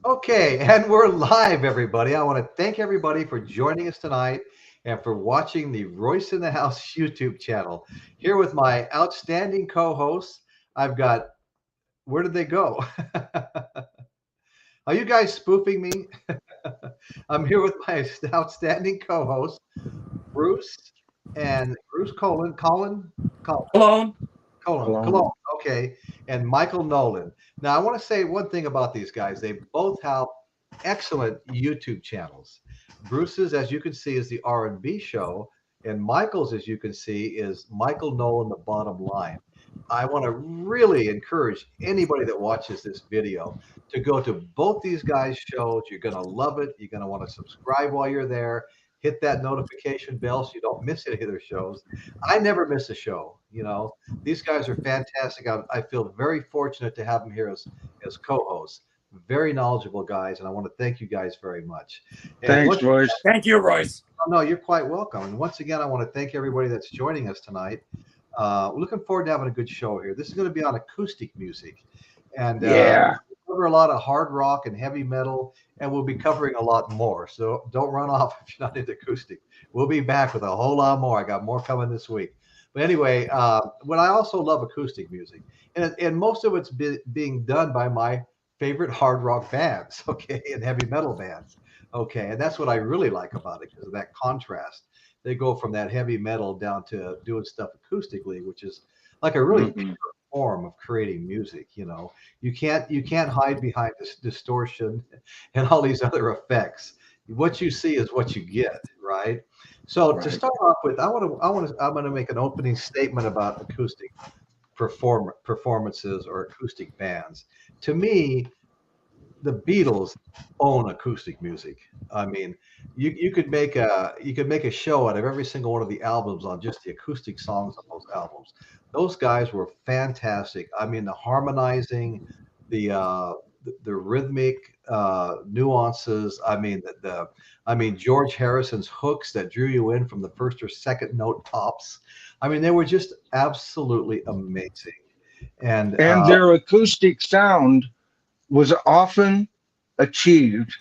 Okay, and we're live, everybody. I want to thank everybody for joining us tonight and for watching the Royce in the House YouTube channel. Here with my outstanding co-hosts, I've got, where did they go? Are you guys spoofing me? I'm here with my outstanding co-host, Bruce and Bruce Hello. Cologne, okay, and Michael Nolan. Now, I want to say one thing about these guys. They both have excellent YouTube channels. Bruce's, as you can see, is the R&B show, and Michael's, as you can see, is Michael Nolan, The Bottom Line. I want to really encourage anybody that watches this video to go to both these guys' shows. You're going to love it. You're going to want to subscribe while you're there. Hit that notification bell so you don't miss any of their shows. I never miss a show. These guys are fantastic. I feel very fortunate to have them here as co-hosts. Very knowledgeable guys, and I want to thank you guys very much. And Thanks, Royce. Thank you, Royce. no, you're quite welcome. And once again, I want to thank everybody that's joining us tonight. We're looking forward to having a good show here. This is going to be on acoustic music, and Yeah. we cover a lot of hard rock and heavy metal, and we'll be covering a lot more. So don't run off if you're not into acoustic. We'll be back with a whole lot more. I got more coming this week. But anyway, what I also love acoustic music, and most of it's being done by my favorite hard rock bands, okay, and heavy metal bands, okay, and that's what I really like about it because of that contrast. They go from that heavy metal down to doing stuff acoustically, which is like a really pure form of creating music. You can't hide behind this distortion and all these other effects. What you see is what you get, right? So to Right. start off with, I'm going to make an opening statement about acoustic performances or acoustic bands. To me, the Beatles own acoustic music. I mean, you could make a show out of every single one of the albums on just the acoustic songs on those albums. Those guys were fantastic. I mean, the harmonizing, the rhythmic nuances. I mean, George Harrison's hooks that drew you in from the first or second note tops. I mean, they were just absolutely amazing. And And their acoustic sound was often achieved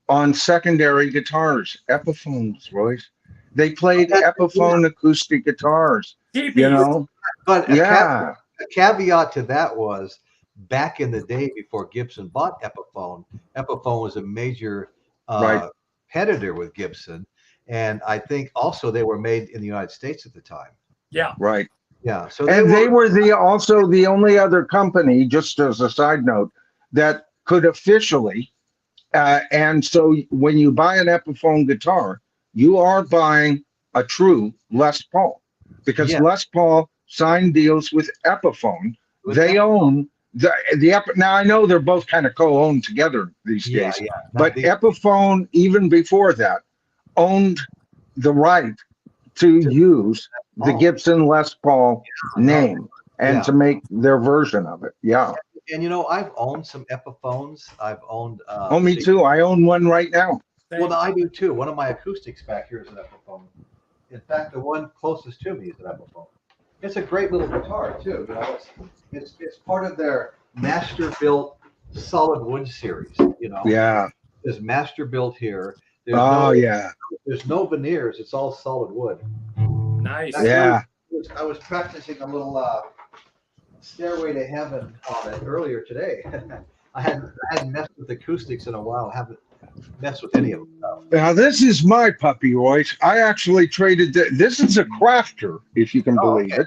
on secondary guitars, Epiphones, Royce. They played Epiphone acoustic guitars, you TPs. know? but Yeah, a caveat to that was back in the day before Gibson bought Epiphone. Epiphone was a major right, competitor with Gibson, and I think also they were made in the United States at the time. Yeah. right. Yeah, so And they were also the only other company, just as a side note, that could officially. And so when you buy an Epiphone guitar, you are buying a true Les Paul because yeah. Les Paul signed deals with Epiphone. With They that- own now I know they're both kind of co-owned together these yeah, days, yeah. but The- Epiphone, even before that, owned the right to use the oh, Gibson Les Paul name and yeah. to make their version of it. Yeah. And I've owned some Epiphones. I've owned. Oh, me too. I own one right now. Well, I do too. One of my acoustics back here is an Epiphone. In fact, the one closest to me is an Epiphone. It's a great little guitar too. It's part of their master built solid wood series. Yeah. There's master built here. Oh, yeah. There's no veneers. It's all solid wood. Nice. Yeah. I was practicing a little Stairway to Heaven on it earlier today. I hadn't messed with acoustics in a while. I haven't messed with any of them. Now, this is my puppy, Royce. I actually traded this is a crafter, if you can believe okay. it.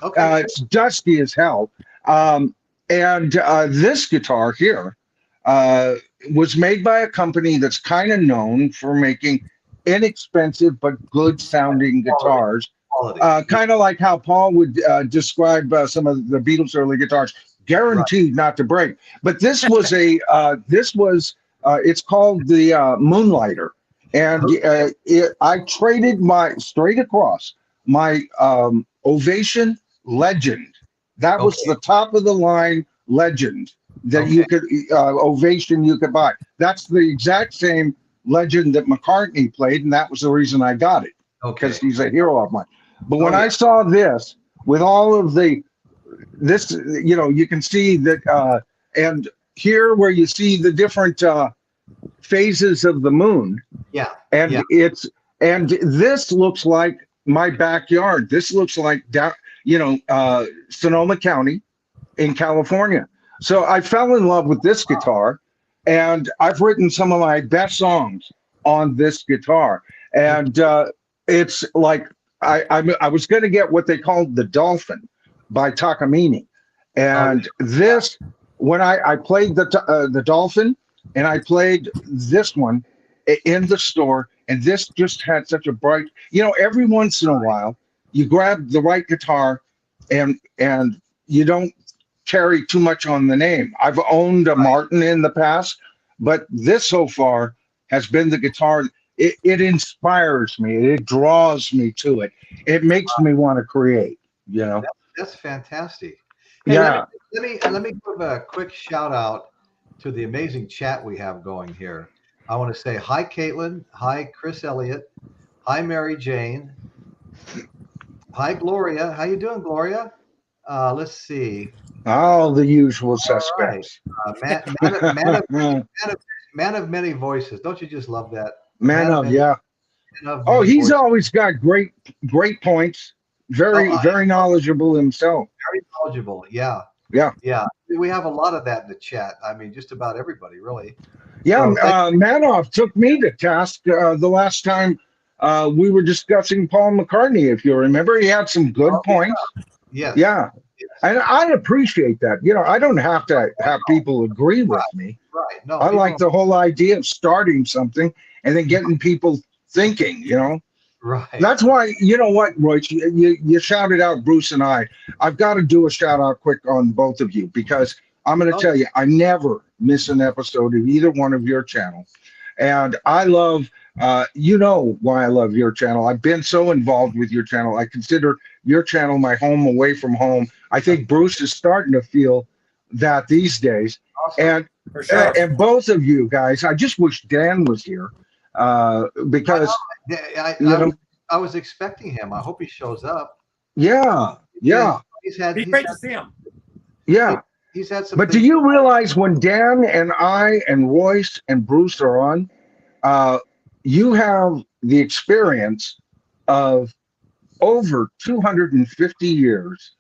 Okay. It's dusty as hell. And this guitar here was made by a company that's kind of known for making inexpensive but good sounding guitars. Quality. Kind of like how Paul would describe some of the Beatles' early guitars, guaranteed not to break. But this was it's called the Moonlighter, and I traded straight across my Ovation Legend. That was the top of the line Legend that you could Ovation you could buy. That's the exact same Legend that McCartney played, and that was the reason I got it because he's a hero of mine. But when I saw this with all of this, you can see that, and here where you see the different phases of the moon. Yeah. And Yeah. and this looks like my backyard. This looks like down, Sonoma County in California. So I fell in love with this guitar, and I've written some of my best songs on this guitar. And it's like I was going to get what they called the Dolphin by Takamine, and this when I played the Dolphin, and I played this one in the store, and this just had such a bright. Every once in a while, you grab the right guitar, and you don't carry too much on the name. I've owned a Martin in the past, but this so far has been the guitar. It inspires me. It draws me to it. It makes me want to create. That's fantastic. Hey, Yeah. Let me give a quick shout out to the amazing chat we have going here. I want to say hi, Caitlin. Hi, Chris Elliott. Hi, Mary Jane. Hi, Gloria. How you doing, Gloria? Let's see. All the usual suspects. Right. Man of many voices. Don't you just love that? Man of, yeah. Of Oh, many he's voices. always got great points. Very knowledgeable himself. Very knowledgeable. Yeah. Yeah. Yeah. We have a lot of that in the chat. I mean, just about everybody, really. Yeah. So, Manoff took me to task the last time we were discussing Paul McCartney. If you remember, he had some good points. Yes. Yeah. Yes. And I appreciate that. I don't have to have people agree with me. Right. No. I like the whole idea of starting something and then getting people thinking, Right. That's why, you know what, Royce, you shouted out Bruce and I've got to do a shout out quick on both of you, because I'm going to tell you, I never miss an episode of either one of your channels. And I love, why I love your channel. I've been so involved with your channel. I consider your channel my home away from home. I think Bruce is starting to feel that these days. Awesome. And both of you guys, I just wish Dan was here because I was expecting him. I hope he shows up. Yeah. He's had. Be great to see him. Yeah. He's had some. But do you realize when Dan and I and Royce and Bruce are on, you have the experience of over 250 years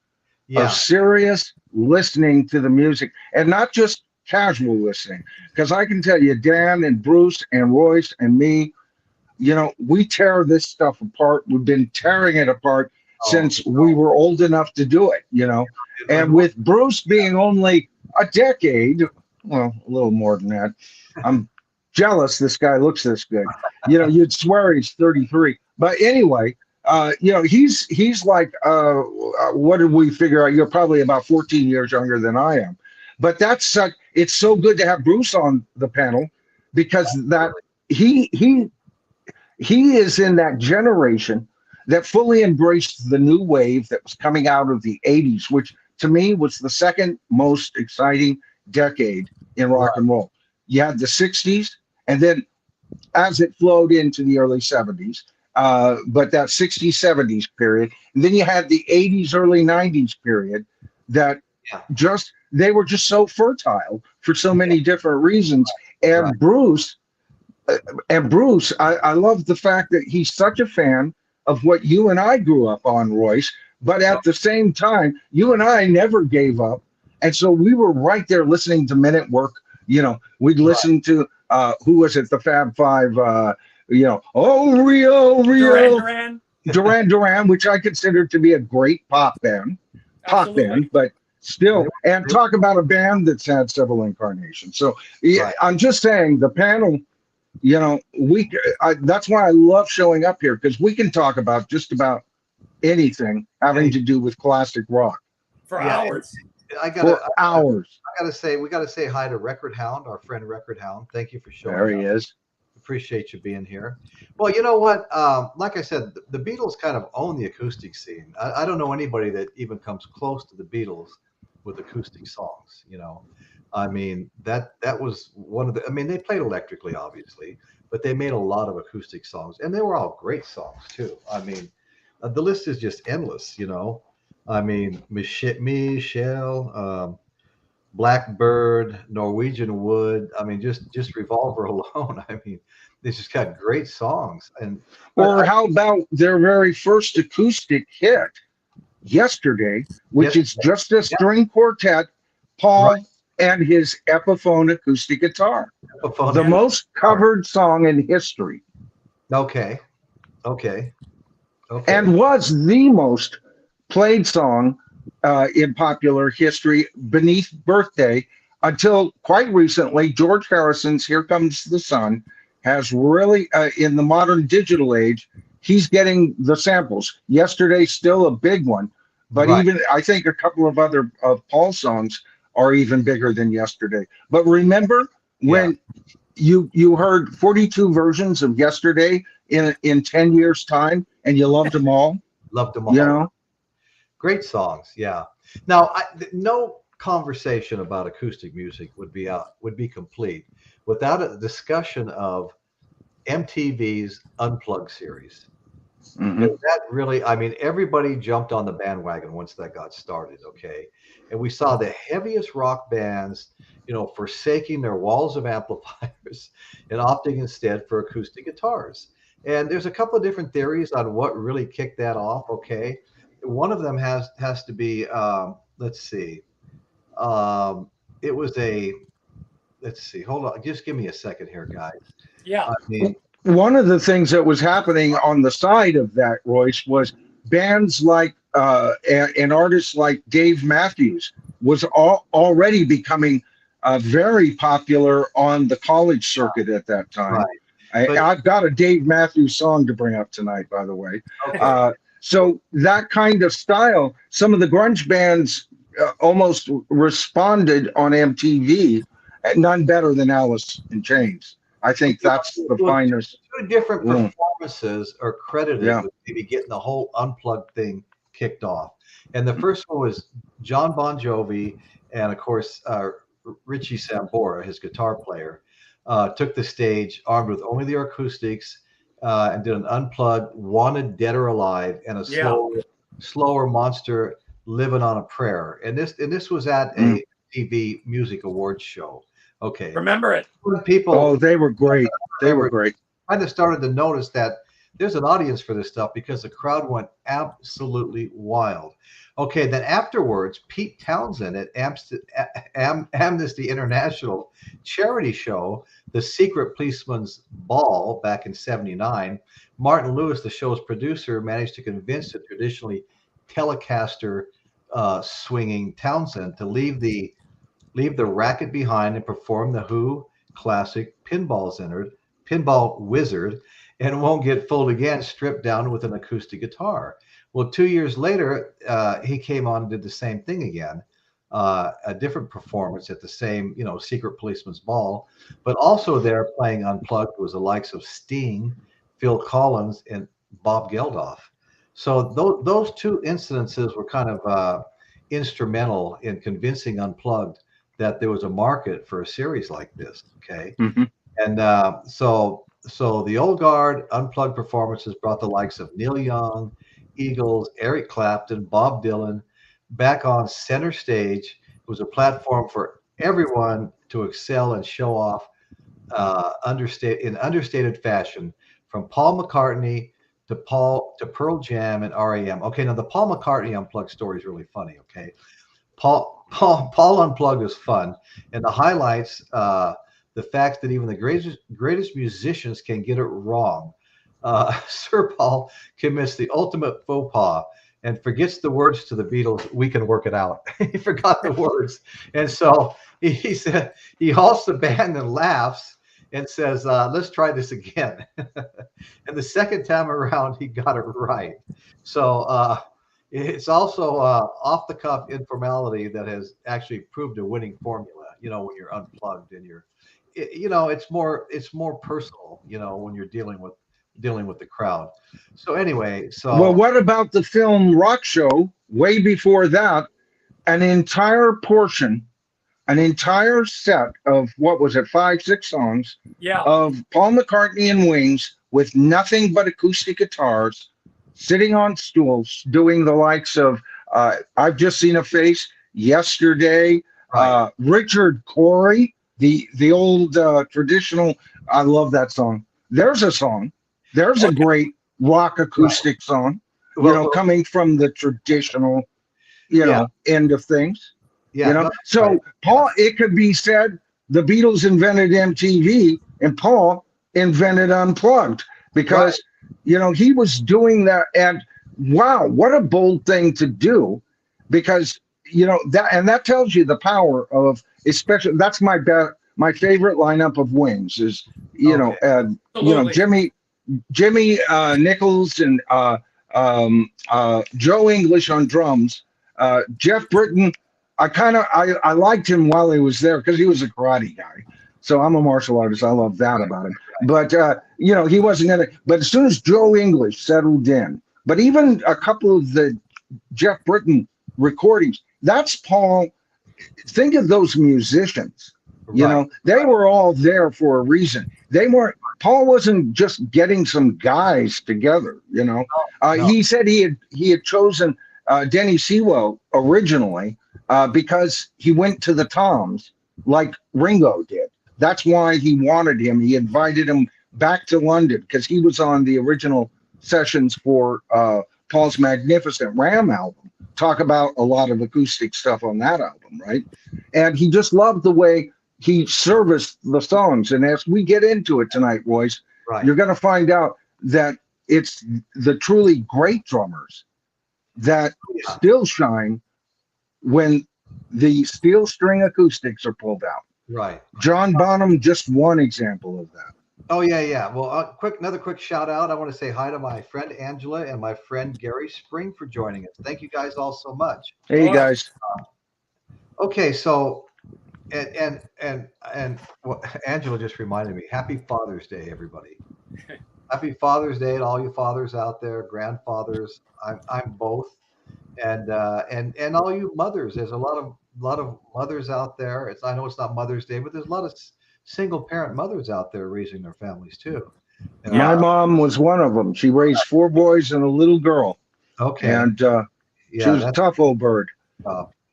of serious listening to the music, and not just casual listening. Because I can tell you, Dan and Bruce and Royce and me, we tear this stuff apart. We've been tearing it apart since we were old enough to do it, And with Bruce being only a decade, well, a little more than that, I'm jealous this guy looks this good. You'd swear he's 33. But anyway, he's like, what did we figure out? You're probably about 14 years younger than I am. But it's so good to have Bruce on the panel, because that he is in that generation that fully embraced the new wave that was coming out of the 80s, which to me was the second most exciting decade in rock and roll. You had the 60s, and then as it flowed into the early 70s, but that 60s, 70s period. And then you had the 80s, early 90s period that they were just so fertile for so many different reasons. And Bruce, I love the fact that he's such a fan of what you and I grew up on, Royce, but at the same time, you and I never gave up. And so we were right there listening to Men at Work. We'd listen to, who was it? The Fab Five, oh, Rio. Duran, which I consider to be a great pop band, but still, and talk about a band that's had several incarnations. So I'm just saying the panel, that's why I love showing up here, because we can talk about just about anything having to do with classic rock for hours. I gotta say, we gotta say hi to Record Hound, our friend Record Hound. Thank you for showing up. There he is. Appreciate you being here. Well, you know what? Like I said, the Beatles kind of own the acoustic scene. I don't know anybody that even comes close to the Beatles with acoustic songs. I mean, that was one of the. I mean, they played electrically, obviously, but they made a lot of acoustic songs, and they were all great songs too. I mean, the list is just endless. I mean, Michelle, Blackbird, Norwegian Wood. I mean, just Revolver alone. I mean, they just got great songs. And but Or how about their very first acoustic hit, Yesterday, which yes, is just a yeah, string quartet, right. Paul and his Epiphone acoustic guitar, the Epiphone. most covered song in history, Okay, okay, okay. and was the most played song in popular history beneath Birthday until quite recently. George Harrison's Here Comes the Sun has really, in the modern digital age, he's getting the samples. Yesterday's still a big one, but Right. even I think a couple of other of Paul's songs are even bigger than Yesterday. But remember Yeah. when you heard 42 versions of Yesterday in 10 years time and you loved them all, Loved them you all. know? Great songs. Yeah. Now, no conversation about acoustic music would be complete without a discussion of MTV's Unplugged series. Mhm. Because that really, I mean, everybody jumped on the bandwagon once that got started, okay? And we saw the heaviest rock bands, forsaking their walls of amplifiers and opting instead for acoustic guitars. And there's a couple of different theories on what really kicked that off, okay? One of them has to be, let's see, um, it was a, let's see, hold on, just give me a second here, guys. Yeah. I mean, One of the things that was happening on the side of that, Royce, was bands like and artists like Dave Matthews was already becoming very popular on the college circuit at that time. right. But I've got a Dave Matthews song to bring up tonight, by the way. okay, So that kind of style, some of the grunge bands almost responded on MTV, none better than Alice in Chains. I think that's the well, finest. two different Mm, performances are credited yeah. with maybe getting the whole unplugged thing kicked off. And the first one was John Bon Jovi, and of course, Richie Sambora, his guitar player, took the stage armed with only the acoustics and did an unplugged "Wanted Dead or Alive" and a Yeah. slower monster "Living on a Prayer." And this was at Mm. a TV Music Awards show. Okay, Remember it. when people Oh, they were great. They were great. kind of started to notice that there's an audience for this stuff because the crowd went absolutely wild. Okay, then afterwards, Pete Townsend at Amnesty International charity show, The Secret Policeman's Ball, back in '79, Martin Lewis, the show's producer, managed to convince the traditionally Telecaster swinging Townsend to leave the racket behind and perform the Who classic Pinball Wizard, and won't get fooled again, stripped down with an acoustic guitar. Well, 2 years later, he came on and did the same thing again, a different performance at the same, Secret Policeman's Ball, but also there playing unplugged was the likes of Sting, Phil Collins, and Bob Geldof. So those two incidences were kind of instrumental in convincing Unplugged that there was a market for a series like this. Okay, Mhm. and so the old guard unplugged performances brought the likes of Neil Young, Eagles, Eric Clapton, Bob Dylan back on center stage. It was a platform for everyone to excel and show off in understated fashion, from Paul McCartney to Pearl Jam and REM. Okay, now the Paul McCartney unplugged story is really funny. Okay, Paul Unplugged is fun, and the highlights the fact that even the greatest musicians can get it wrong. Sir Paul commits the ultimate faux pas and forgets the words to the Beatles. "We can work it out." He forgot the words, and so he said he halts the band and laughs and says, "Let's try this again." And the second time around, he got it right. So. It's also off the cuff informality that has actually proved a winning formula. When you're unplugged and it's more personal. When you're dealing with the crowd. So anyway, Well, so what about the film Rock Show? Way before that, an entire portion, an entire set of what was it, 5, 6 songs Yeah. of Paul McCartney and Wings with nothing but acoustic guitars, sitting on stools, doing the likes of I've Just Seen a Face, Yesterday, Right. Richard Corey, the old traditional. I love that song. There's a song. There's a great rock acoustic song. Well, Coming from the traditional, yeah, end of things. yeah, no, So right. Paul, it could be said the Beatles invented MTV and Paul invented Unplugged because he was doing that. And wow, what a bold thing to do, because that tells you the power of, especially that's my favorite lineup of Wings is Absolutely. Jimmy Nichols and Joe English on drums. Jeff Britton, I liked him while he was there because he was a karate guy. So I'm a martial artist. I love that about him. But he wasn't in it. But as soon as Joe English settled in, but even a couple of the Jeff Britton recordings, that's Paul. Think of those musicians. They were all there for a reason. They weren't. Paul wasn't just getting some guys together. No. He said he had chosen Denny Sewell originally because he went to the Toms like Ringo did. That's why he wanted him. He invited him back to London because he was on the original sessions for Paul's Magnificent Ram album. Talk about a lot of acoustic stuff on that album, right? And he just loved the way he serviced the songs. And as we get into it tonight, boys, you're going to find out that it's the truly great drummers that still shine when the steel string acoustics are pulled out. Right. John Bonham, just one example of that. Oh yeah. Well, another quick shout out. I want to say hi to my friend Angela and my friend Gary Spring for joining us. Thank you guys all so much. Hey guys. Okay, so and well, Angela just reminded me. Happy Father's Day, everybody. Happy Father's Day to all you fathers out there, grandfathers. I'm both, and all you mothers. There's a lot of mothers out there. I know it's not Mother's Day, but there's a lot of single parent mothers out there raising their families too. And my mom was one of them. She raised 4 boys and a little girl. Okay. And she was a tough old bird.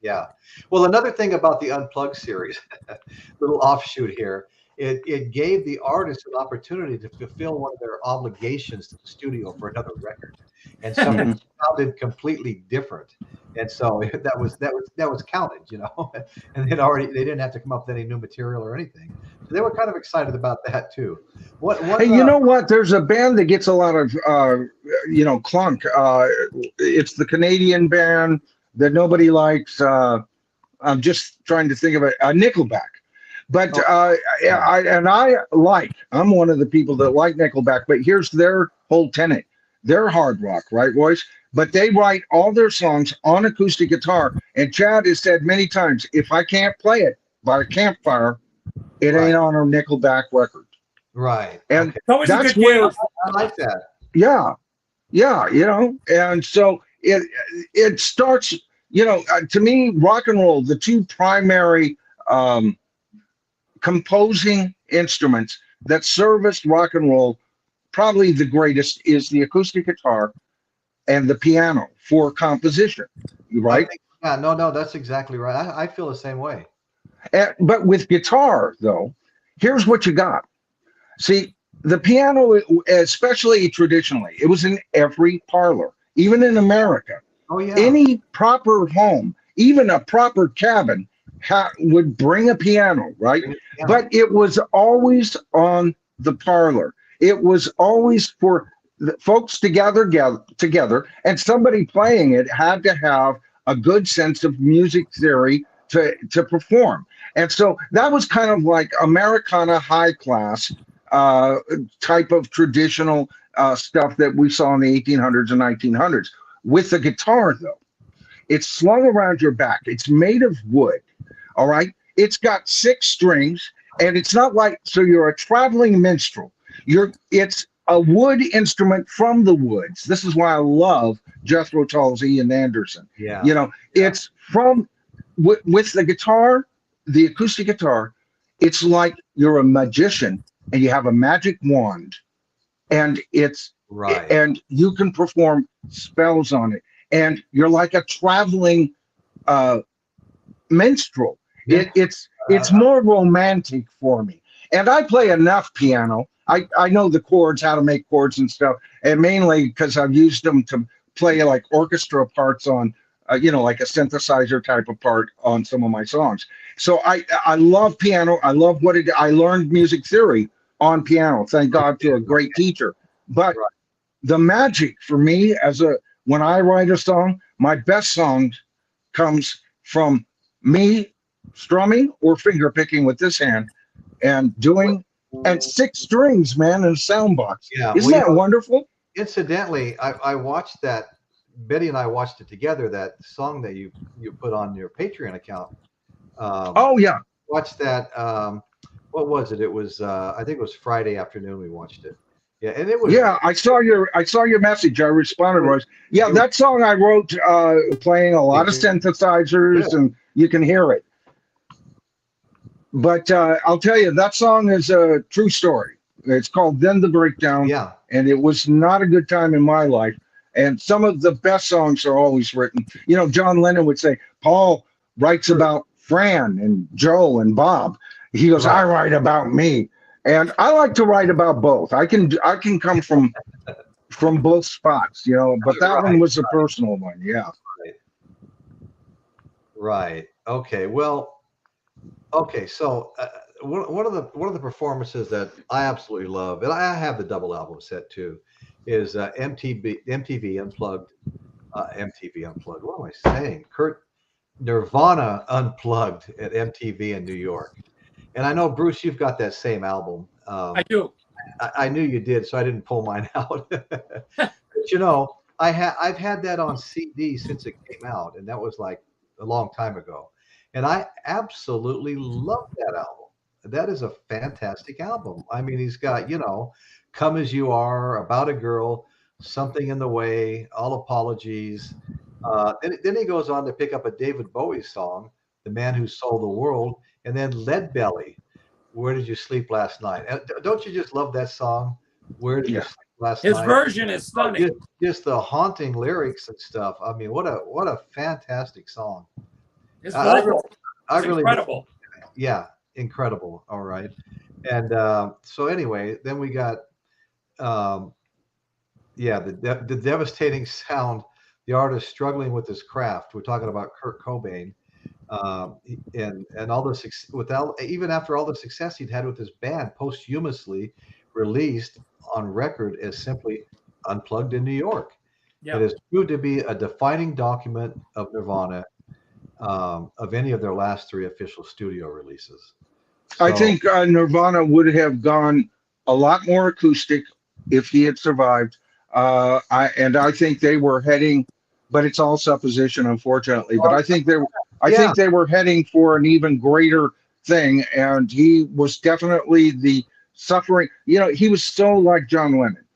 Yeah. Well, another thing about the Unplugged series, little offshoot here, it gave the artists an opportunity to fulfill one of their obligations to the studio for another record, and something sounded completely different. And so that was counted, and they didn't have to come up with any new material or anything. So they were kind of excited about that too. Hey, you know what? There's a band that gets a lot of clunk. It's the Canadian band that nobody likes. I'm just trying to think of it. Nickelback. But I'm one of the people that like Nickelback, but here's their whole tenet. They're hard rock, right, boys? But they write all their songs on acoustic guitar. And Chad has said many times, if I can't play it by a campfire, it ain't on a Nickelback record. Right. And that's where I like that. Yeah. And so it starts, to me, rock and roll, the two primary composing instruments that service rock and roll, probably the greatest is the acoustic guitar and the piano for composition, right? No, that's exactly right. I feel the same way. But with guitar, though, here's what you got. See, the piano, especially traditionally, it was in every parlor, even in America. Oh, yeah. Any proper home, even a proper cabin, would bring a piano, right? But it was always on the parlor. It was always for the folks together, and somebody playing it had to have a good sense of music theory to perform. And so that was kind of like Americana high class type of traditional stuff that we saw in the 1800s and 1900s. With the guitar, though, it's slung around your back. It's made of wood, all right? It's got 6 strings, and it's not like, so you're a traveling minstrel. It's a wood instrument from the woods. This is why I love Jethro Tull's Ian Anderson. Yeah. It's from, with the guitar, the acoustic guitar, it's like you're a magician and you have a magic wand, and it's right, and you can perform spells on it, and you're like a traveling minstrel. It's more romantic for me. And I play enough piano. I know the chords, how to make chords and stuff, and mainly because I've used them to play like orchestra parts on, like a synthesizer type of part on some of my songs. So I love piano. I love I learned music theory on piano. Thank God to a great teacher. But Right. the magic for me when I write a song, my best song comes from me strumming or finger picking with this hand and doing and six strings, man, in a sound box. Yeah. Isn't that wonderful? Incidentally, I watched that. Betty and I watched it together. That song that you put on your Patreon account. Oh yeah. Watched that. What was it? It was I think it was Friday afternoon we watched it. Yeah, and it was. Yeah, I saw your message. I responded, Royce. Yeah, that song I wrote playing a lot of synthesizers, and you can hear it. But I'll tell you, that song is a true story. It's called Then the Breakdown. Yeah. And it was not a good time in my life. And some of the best songs are always written. John Lennon would say, Paul writes about Fran and Joe and Bob. He goes, I write about me. And I like to write about both. I can come from both spots, but that one was a personal one. Yeah. Right. Okay. Well, okay. So one of the performances that I absolutely love, and I have the double album set too, is MTV Unplugged. MTV Unplugged. What am I saying? Nirvana Unplugged at MTV in New York. And I know, Bruce, you've got that same album. I do. I knew you did, so I didn't pull mine out. But I've had that on CD since it came out, and that was like a long time ago. And I absolutely love that album. That is a fantastic album. I mean, he's got, Come As You Are, About a Girl, Something in the Way, All Apologies. Then he goes on to pick up a David Bowie song, The Man Who Sold the World, and then Lead Belly, Where Did You Sleep Last Night? Don't you just love that song? Where Did You Sleep Last Night? His version is stunning. Just the haunting lyrics and stuff. I mean, what a fantastic song. His vocal is really, incredible. Yeah, incredible. All right. And so anyway, then we got the devastating sound, the artist struggling with his craft. We're talking about Kurt Cobain. And all the even after all the success he'd had with his band, posthumously released on record as simply Unplugged in New York. Yeah. It has proved to be a defining document of Nirvana, of any of their last three official studio releases. So, I think Nirvana would have gone a lot more acoustic if he had survived. I think they were heading, but it's all supposition, unfortunately. But I think they were heading for an even greater thing, and he was definitely the suffering. He was so like John Lennon.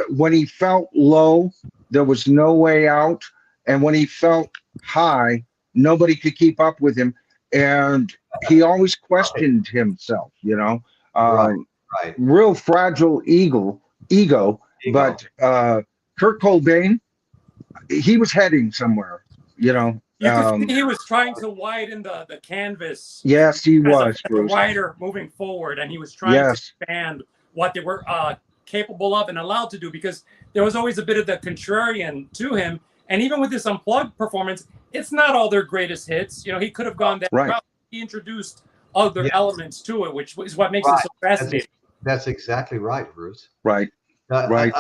When he felt low, there was no way out, and when he felt high, nobody could keep up with him, and he always questioned himself. Right. Real fragile ego. But Kurt Cobain, he was heading somewhere. You could see he was trying to widen the canvas. Yes, he was, as a writer moving forward, and he was trying to expand what they were capable of and allowed to do, because there was always a bit of the contrarian to him. And even with this Unplugged performance, it's not all their greatest hits. He could have gone that route. He introduced other elements to it, which is what makes it so fascinating. That's exactly right, Bruce. Right. I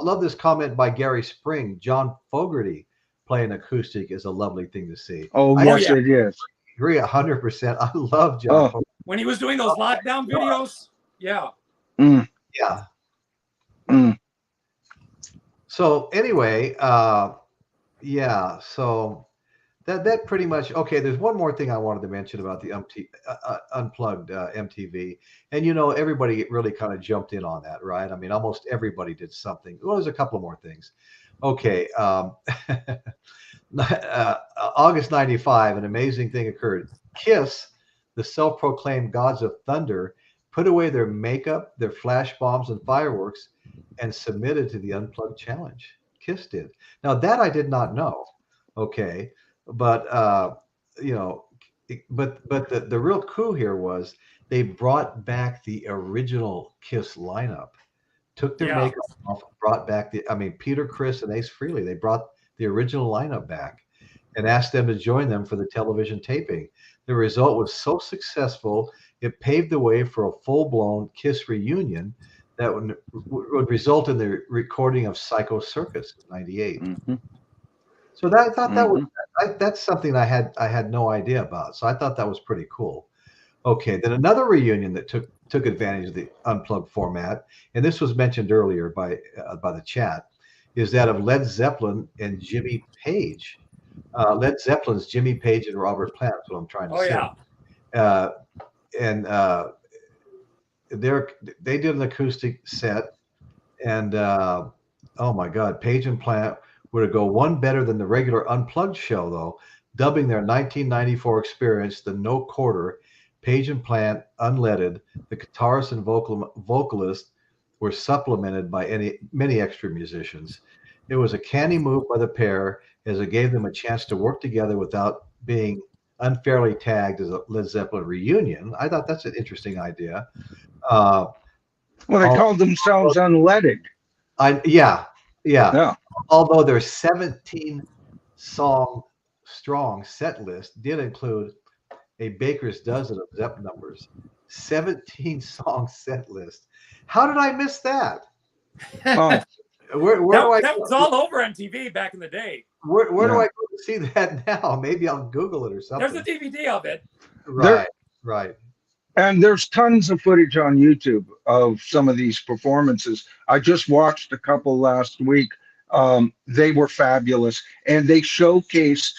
love this comment by Gary Spring. John Fogerty playing acoustic is a lovely thing to see. Yes, it is. I agree 100%. I love John Fogerty. When he was doing those lockdown videos. Yeah. Yeah. So anyway, so that pretty much, okay, there's one more thing I wanted to mention about the Unplugged MTV. And everybody really kind of jumped in on that, right? I mean, almost everybody did something. Well, there's a couple more things. Okay. August 95, an amazing thing occurred. Kiss, the self-proclaimed gods of thunder, put away their makeup, their flash bombs and fireworks, and submitted to the Unplugged challenge. Kiss did. Now that I did not know. Okay. But but the real coup here was they brought back the original Kiss lineup, took their Yeah. makeup off, brought back I mean, Peter, Chris, and Ace Frehley. They brought the original lineup back and asked them to join them for the television taping. The result was so successful, it paved the way for a full-blown Kiss reunion that would result in the recording of Psycho Circus in '98. Mm-hmm. So that, I thought that was Mm-hmm. that's something I had no idea about. So I thought that was pretty cool. Okay, then another reunion that took advantage of the unplugged format, and this was mentioned earlier by the chat, is that of Led Zeppelin and Jimmy Page. Led Zeppelin's Jimmy Page and Robert Plant. That's what I'm trying to Oh say. yeah. And they did an acoustic set, and oh my God, Page and Plant were to go one better than the regular unplugged show, though, dubbing their 1994 experience the No Quarter. Page and Plant unleaded. The guitarist and vocalist were supplemented by many extra musicians. It was a canny move by the pair, as it gave them a chance to work together without being unfairly tagged as a Led Zeppelin reunion. I thought that's an interesting idea. Well, they called themselves Unleaded. Yeah. Although their 17 song strong set list did include a baker's dozen of Zepp numbers. 17 song set list. How did I miss that? Oh. Where that was all over MTV back in the day. Where do I go to see that now? Maybe I'll Google it or something. There's a DVD of it. Right. And there's tons of footage on YouTube of some of these performances. I just watched a couple last week. They were fabulous, and they showcased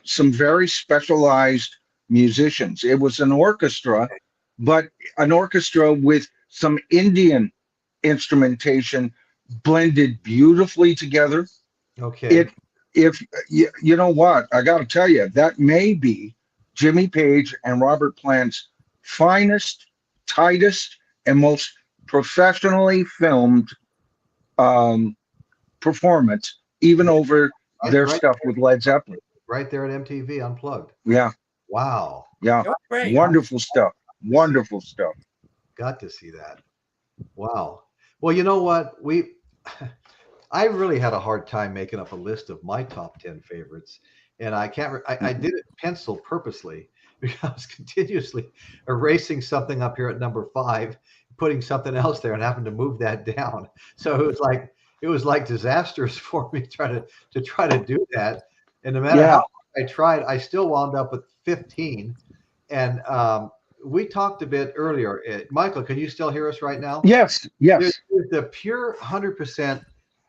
some very specialized musicians. It was an orchestra, but an orchestra with some Indian instrumentation blended beautifully together. Okay. If you know what, I got to tell you, that may be Jimmy Page and Robert Plant's finest, tightest, and most professionally filmed performance, even over their stuff with Led Zeppelin. Right there at MTV Unplugged. Yeah. Wow. Yeah. Wonderful stuff. Wonderful stuff. Got to see that. Wow. Well, you know what? I really had a hard time making up a list of my top 10 favorites. And I can't, I did it pencil purposely because I was continuously erasing something up here at number 5, putting something else there and having to move that down. So it was like disastrous for me trying to do that. And no matter how I tried, I still wound up with 15. And we talked a bit earlier. Michael, can you still hear us right now? Yes. There's the pure 100%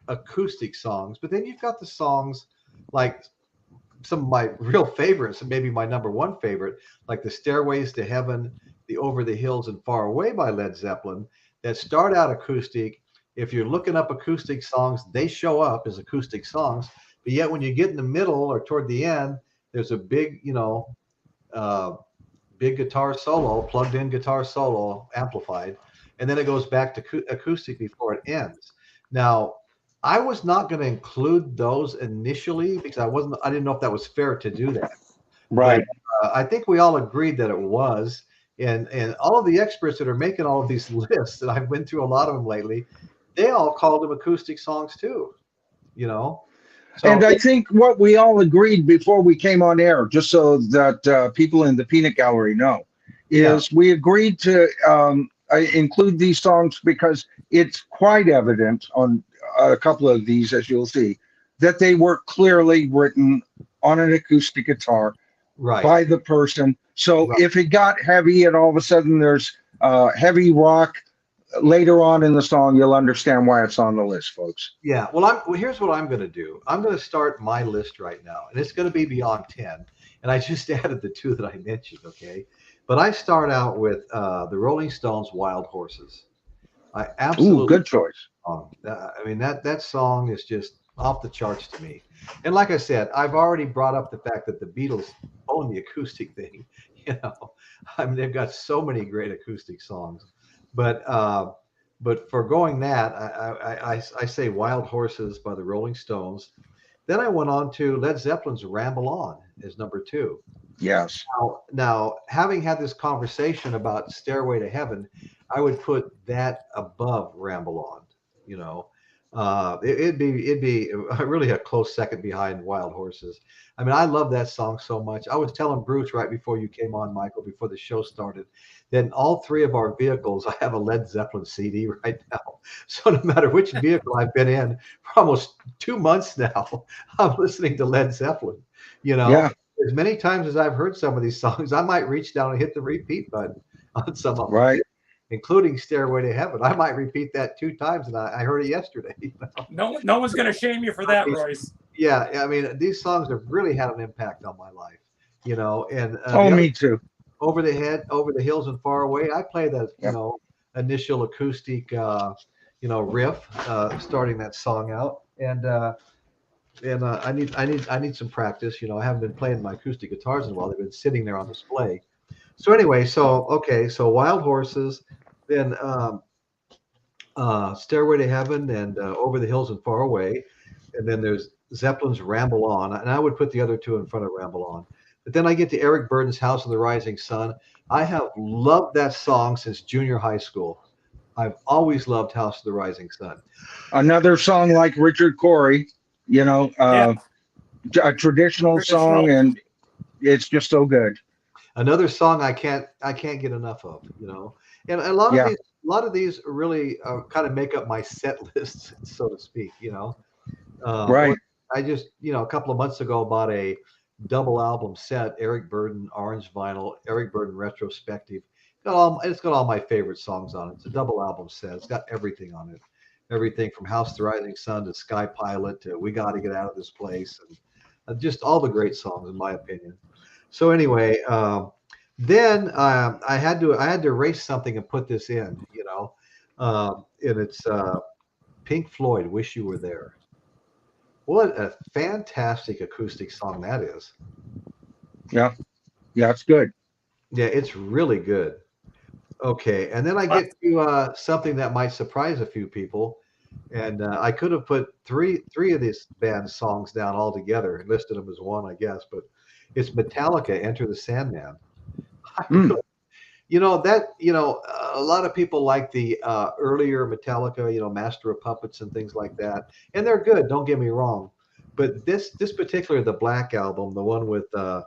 acoustic songs, but then you've got the songs like some of my real favorites, and maybe my number one favorite, like the Stairways to Heaven, the Over the Hills and Far Away by Led Zeppelin, that start out acoustic. If you're looking up acoustic songs, they show up as acoustic songs. But yet when you get in the middle or toward the end, there's a big, big guitar solo, plugged in guitar solo, amplified. And then it goes back to acoustic before it ends. Now, I was not going to include those initially because I didn't know if that was fair to do that. Right. But, I think we all agreed that it was. And all of the experts that are making all of these lists, and I've been through a lot of them lately, they all called them acoustic songs too, So, and I think what we all agreed before we came on air, just so that people in the peanut gallery know, is we agreed to include these songs because it's quite evident on a couple of these, as you'll see, that they were clearly written on an acoustic guitar by the person. So if it got heavy and all of a sudden there's heavy rock later on in the song, you'll understand why it's on the list, folks. Yeah. Well, here's what I'm going to do. I'm going to start my list right now, and it's going to be beyond 10. And I just added the 2 that I mentioned. Okay. But I start out with the Rolling Stones' Wild Horses. I absolutely good choice. I mean, that song is just off the charts to me. And like I said, I've already brought up the fact that the Beatles own the acoustic thing. I mean, they've got so many great acoustic songs. But for going that, I say Wild Horses by the Rolling Stones. Then I went on to Led Zeppelin's Ramble On as number 2. Yes. Now, having had this conversation about Stairway to Heaven, I would put that above Ramble On. You know, it'd be really a close second behind Wild Horses. I mean, I love that song so much. I was telling Bruce right before you came on, Michael, before the show started, that in all 3 of our vehicles, I have a Led Zeppelin CD right now. So no matter which vehicle I've been in for almost 2 months now, I'm listening to Led Zeppelin. You know, Yeah. as many times as I've heard some of these songs, I might reach down and hit the repeat button on some of them, Right. including Stairway to Heaven. I might repeat that 2 times, and I heard it yesterday. No one's going to shame you for that, Royce. Yeah, I mean, these songs have really had an impact on my life, you know. And Me too. Over the Head, Over the Hills and Far Away. I play that, initial acoustic, riff, starting that song out, and I need some practice. You know, I haven't been playing my acoustic guitars in a while. They've been sitting there on display. So anyway, so Wild Horses, then Stairway to Heaven, and Over the Hills and Far Away, and then there's Zeppelin's Ramble On, and I would put the other 2 in front of Ramble On. But then I get to Eric Burdon's House of the Rising Sun. I have loved that song since junior high school. I've always loved House of the Rising Sun. Another song like Richard Cory, a traditional song, and it's just so good. Another song I can't get enough of, you know. And a lot of these really kind of make up my set list, so to speak, you know. Right. I just, a couple of months ago bought a double album set, Eric Burdon orange vinyl, Eric Burdon retrospective. It's got all my favorite songs on it. It's a double album set. It's got everything on it. Everything from House of the Rising Sun to Sky Pilot to We Got to Get Out of This Place, and just all the great songs, in my opinion. So anyway, then I had to erase something and put this in, you know, and it's Pink Floyd, Wish You Were There. What a fantastic acoustic song that is. Yeah, it's good. Yeah, it's really good. Okay, and then I get to something that might surprise a few people, and I could have put three of these band's songs down all together and listed them as one, I guess, but it's Metallica, Enter the Sandman. A lot of people like the earlier Metallica, Master of Puppets and things like that, and they're good. Don't get me wrong, but this particular, the Black Album, the one with Enter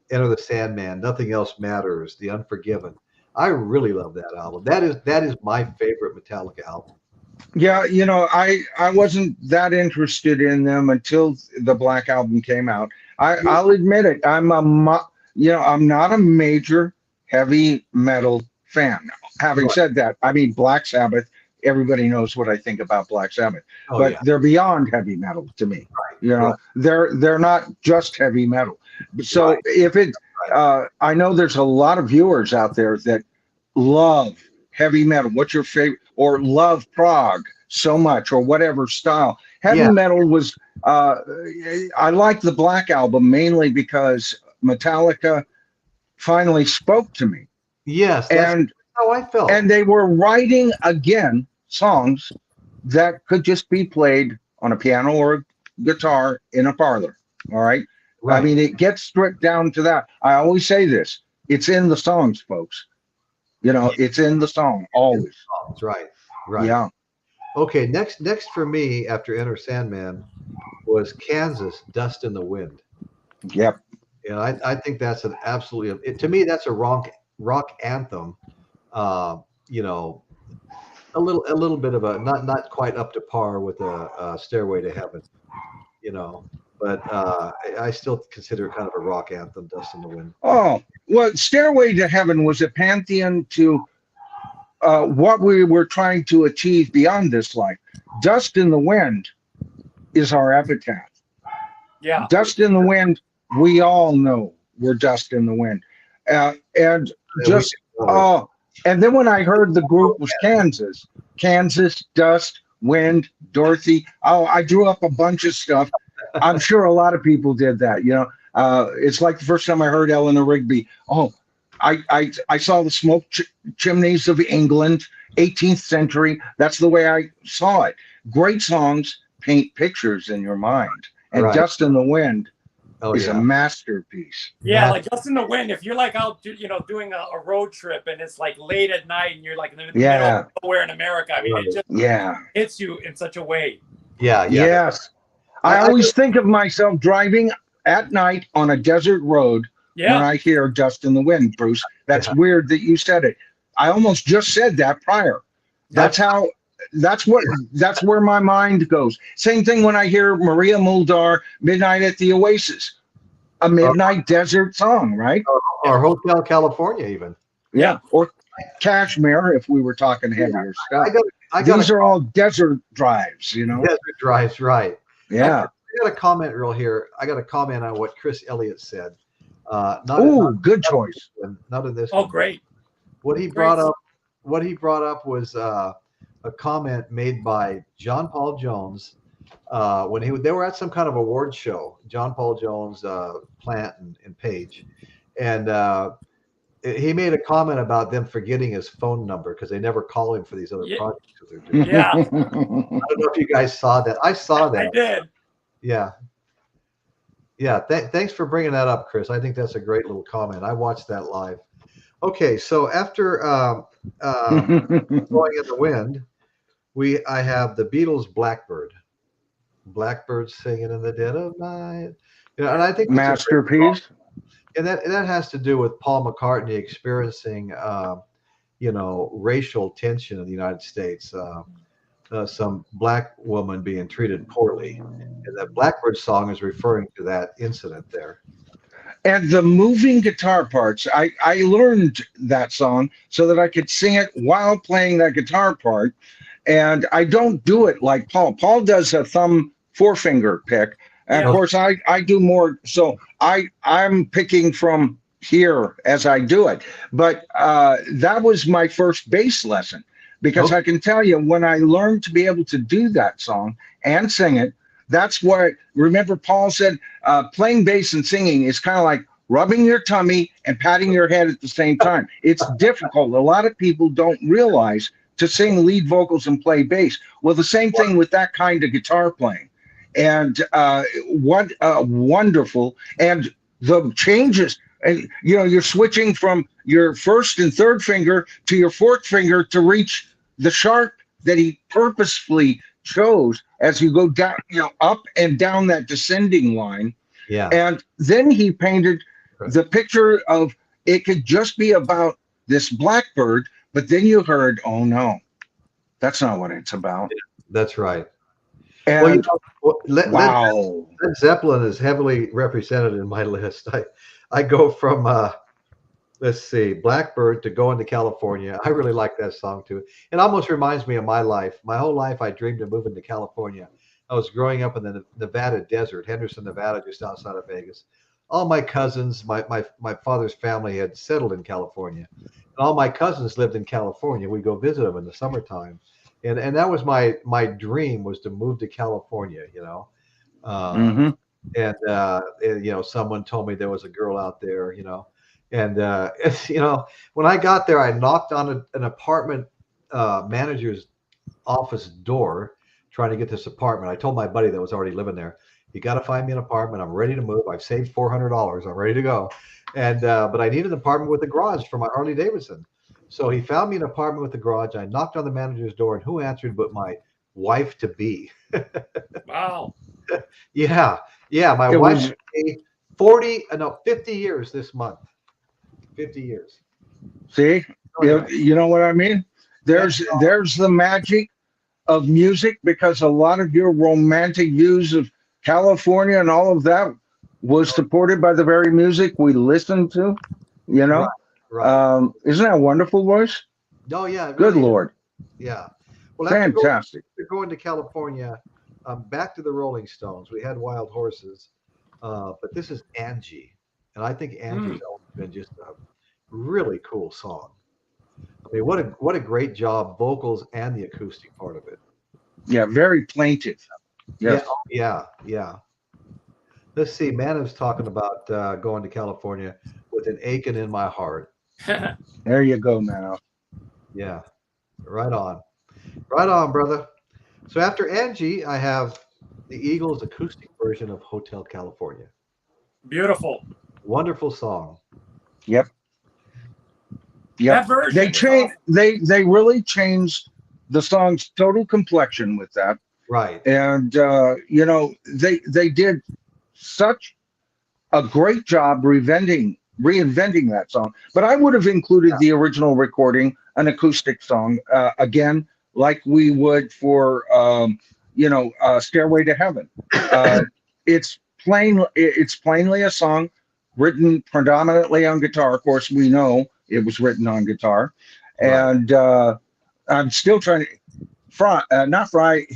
the Sandman, Nothing Else Matters, The Unforgiven. I really love that album. That is my favorite Metallica album. Yeah, I wasn't that interested in them until the Black Album came out. I'll admit it. I'm not a major heavy metal fan. Having said that, I mean, Black Sabbath, everybody knows what I think about Black Sabbath, but they're beyond heavy metal to me. They're not just heavy metal. So if it, I know there's a lot of viewers out there that love heavy metal. What's your favorite, or love prog so much, or whatever style. Heavy metal was, I like the Black Album mainly because Metallica finally spoke to me. Yes, that's how I felt. And they were writing again songs that could just be played on a piano or a guitar in a parlor. All right. I mean, it gets stripped down to that. I always say this: it's in the songs, folks. It's in the song always. Right. Yeah. Okay. Next for me after Enter Sandman was Kansas, Dust in the Wind. Yep. And I think that's an absolutely, to me, that's a rock anthem. A little bit of a not quite up to par with a Stairway to Heaven, but I still consider it kind of a rock anthem, Dust in the Wind. Oh, well, Stairway to Heaven was a pantheon to what we were trying to achieve beyond this life. Dust in the Wind is our epitaph. Yeah. Dust in the Wind, we all know we're dust in the wind. And then when I heard the group was Kansas, Dust, Wind, Dorothy. Oh, I drew up a bunch of stuff. I'm sure a lot of people did that. It's like the first time I heard Eleanor Rigby. Oh, I saw the smoke chimneys of England, 18th century. That's the way I saw it. Great songs, paint pictures in your mind. And Right. Dust in the Wind is a yeah. masterpiece. Yeah, like Dust in the Wind. If you're like out, doing a road trip and it's like late at night and you're like in the middle of nowhere in America, I mean, it just hits you in such a way. Yeah. Yes. I always think of myself driving at night on a desert road when I hear Dust in the Wind, Bruce. That's weird that you said it. I almost just said that prior. That's where my mind goes. Same thing when I hear Maria Muldaur, Midnight at the Oasis, a midnight desert song, right? Or Hotel California, even. Yeah, or Kashmir, if we were talking heavier stuff. These are all desert drives, you know? Desert drives, right. Yeah. I got a comment real here. I got a comment on what Chris Elliott said. Good choice. Not in this. Oh, great. What he brought up was a comment made by John Paul Jones when they were at some kind of award show. John Paul Jones, Plant, and Page, and he made a comment about them forgetting his phone number because they never call him for these other projects that they're doing. Yeah. I don't know if you guys saw that. I saw that. I did. Yeah. Yeah. Thanks for bringing that up, Chris. I think that's a great little comment. I watched that live. Okay, so after Blowing in the Wind, I have the Beatles' Blackbird. Blackbird singing in the dead of night. And I think masterpiece. And that has to do with Paul McCartney experiencing racial tension in the United States. Some black woman being treated poorly. And that Blackbird song is referring to that incident there. And the moving guitar parts, I learned that song so that I could sing it while playing that guitar part. And I don't do it like Paul. Paul does a thumb forefinger pick. And of course, I do more. So I'm picking from here as I do it. But that was my first bass lesson, because I can tell you, when I learned to be able to do that song and sing it, that's what, remember Paul said, playing bass and singing is kind of like rubbing your tummy and patting your head at the same time. It's difficult. A lot of people don't realize to sing lead vocals and play bass. Well, the same thing with that kind of guitar playing. And what wonderful. And the changes, and you're switching from your first and third finger to your fourth finger to reach the sharp that he purposefully chose as you go down, up and down that descending line. Yeah. And then he painted the picture of it could just be about this blackbird, but then you heard, oh no, that's not what it's about. That's right. And Led Zeppelin is heavily represented in my list. I go from let's see, Blackbird to Going to California. I really like that song too. It almost reminds me of my life. My whole life I dreamed of moving to California. I was growing up in the Nevada desert, Henderson, Nevada, just outside of Vegas. All my cousins, my father's family had settled in California. And all my cousins lived in California. We'd go visit them in the summertime. And that was my dream, was to move to California, And someone told me there was a girl out there, And when I got there, I knocked on an apartment manager's office door, trying to get this apartment. I told my buddy that was already living there, you got to find me an apartment. I'm ready to move. I've saved $400. I'm ready to go. And but I need an apartment with a garage for my Harley Davidson. So he found me an apartment with a garage. I knocked on the manager's door, and who answered but my wife to be? Wow. Yeah. My wife to be 50 years this month. 50 years. See, you know what I mean? There's the magic of music, because a lot of your romantic views of California and all of that was supported by the very music we listened to, Right. Isn't that wonderful, Royce? Oh, yeah. Really Good Lord. Yeah. Well, fantastic. After going to California, back to the Rolling Stones. We had Wild Horses, but this is Angie. And I think Angie's always been just a really cool song. I mean, what a great job, vocals and the acoustic part of it. Yeah, very plaintive. Yes. Yeah. Let's see. Manav's talking about going to California with an aching in my heart. There you go, Manav. Yeah, right on, brother. So after Angie, I have the Eagles acoustic version of Hotel California. Beautiful. Wonderful song. Yep. That version. They changed. They really changed the song's total complexion with that. Right. And you know, they did such a great job reinventing that song. But I would have included the original recording, an acoustic song, again, like we would for you know, Stairway to Heaven. It's plainly a song written predominantly on guitar. Of course, we know it was written on guitar. Right. And I'm still trying to not Fry,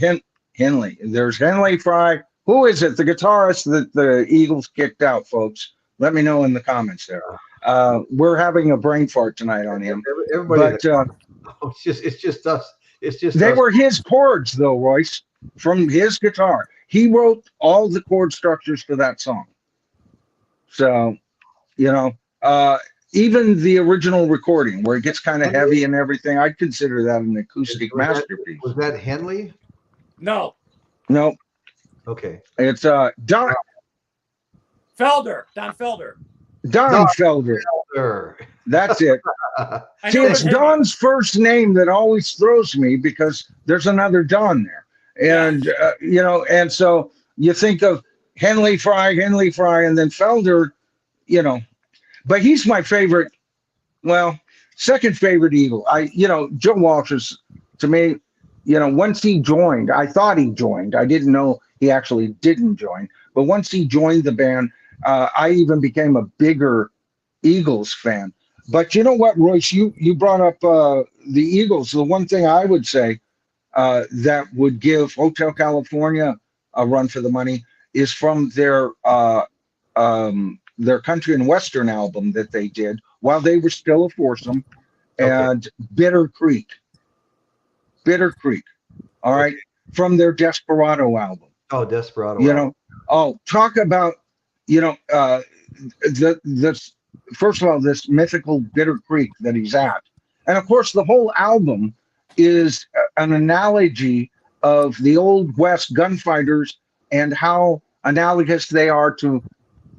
Henley. There's Henley Fry. Who is it? The guitarist that the Eagles kicked out, folks. Let me know in the comments there. We're having a brain fart tonight on him. Everybody, but it's just us. It's just they us. were his chords, though, Royce, from his guitar. He wrote all the chord structures for that song. So, you know, even the original recording, where it gets kind of heavy and everything, I'd consider that an acoustic masterpiece. Was that Henley? No. No. Okay. It's Don Felder. Don Felder. Don Felder. That's it. See, it's Don's first name that always throws me because there's another Don there. And, you know, and so you think of Henley Fry, and then Felder, you know, but he's my favorite, well, second favorite Eagle. You know, Joe Walsh is, to me, you know, once he joined, I thought he joined. I didn't know he actually didn't join. But once he joined the band, I even became a bigger Eagles fan. But you know what, Royce, you brought up the Eagles. The one thing I would say that would give Hotel California a run for the money is from their country and western album that they did while they were still a foursome, and Bitter Creek. All right, from their Desperado album. Oh, Desperado. You know, talk about, you know, this first of all, this mythical Bitter Creek that he's at, and of course the whole album is an analogy of the Old West gunfighters and how analogous they are to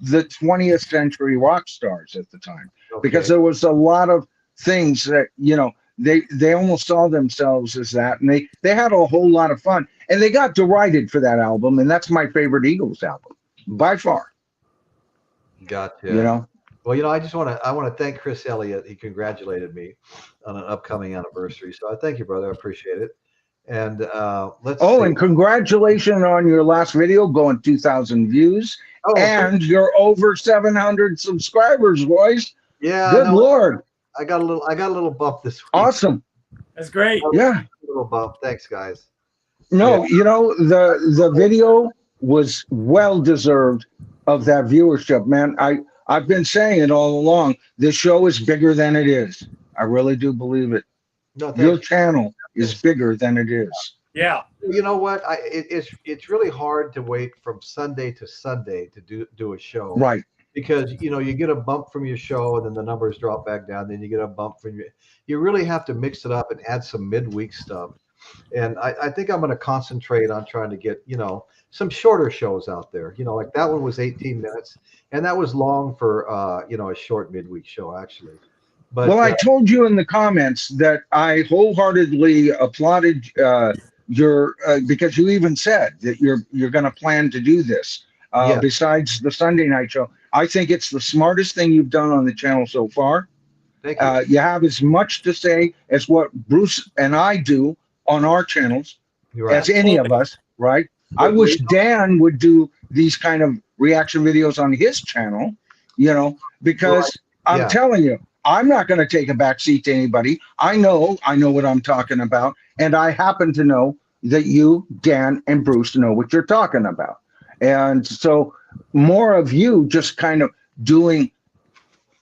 the 20th century rock stars at the time, because there was a lot of things that, you know, they almost saw themselves as that, and they had a whole lot of fun, and they got derided for that album, and that's my favorite Eagles album by far. Gotcha. You know, well, you know, I want to thank Chris Elliott. He congratulated me on an upcoming anniversary, so I thank you, brother. I appreciate it. And let's see. And congratulations on your last video going 2,000 views, and you're over 700 subscribers, boys. Yeah, good Lord. I got a little bump this week. Awesome. That's great. Yeah. A little bump. Thanks, guys. No, you know, the video was well deserved of that viewership, man. I've been saying it all along. This show is bigger than it is. I really do believe it. No, your channel is bigger than it is. Yeah. You know what? It's really hard to wait from Sunday to Sunday to do a show. Right. Because, you know, you get a bump from your show and then the numbers drop back down. Then you get a bump from you really have to mix it up and add some midweek stuff. And I think I'm going to concentrate on trying to get, you know, some shorter shows out there. You know, like that one was 18 minutes, and that was long for, you know, a short midweek show, actually. But, well, I told you in the comments that I wholeheartedly applauded your because you even said that you're going to plan to do this besides the Sunday night show. I think it's the smartest thing you've done on the channel so far. Thank you. You have as much to say as what Bruce and I do on our channels, as any of us, right? I wish Dan would do these kind of reaction videos on his channel, you know, because I'm telling you, I'm not going to take a back seat to anybody. I know what I'm talking about, and I happen to know that you, Dan, and Bruce know what you're talking about. And so more of you just kind of doing,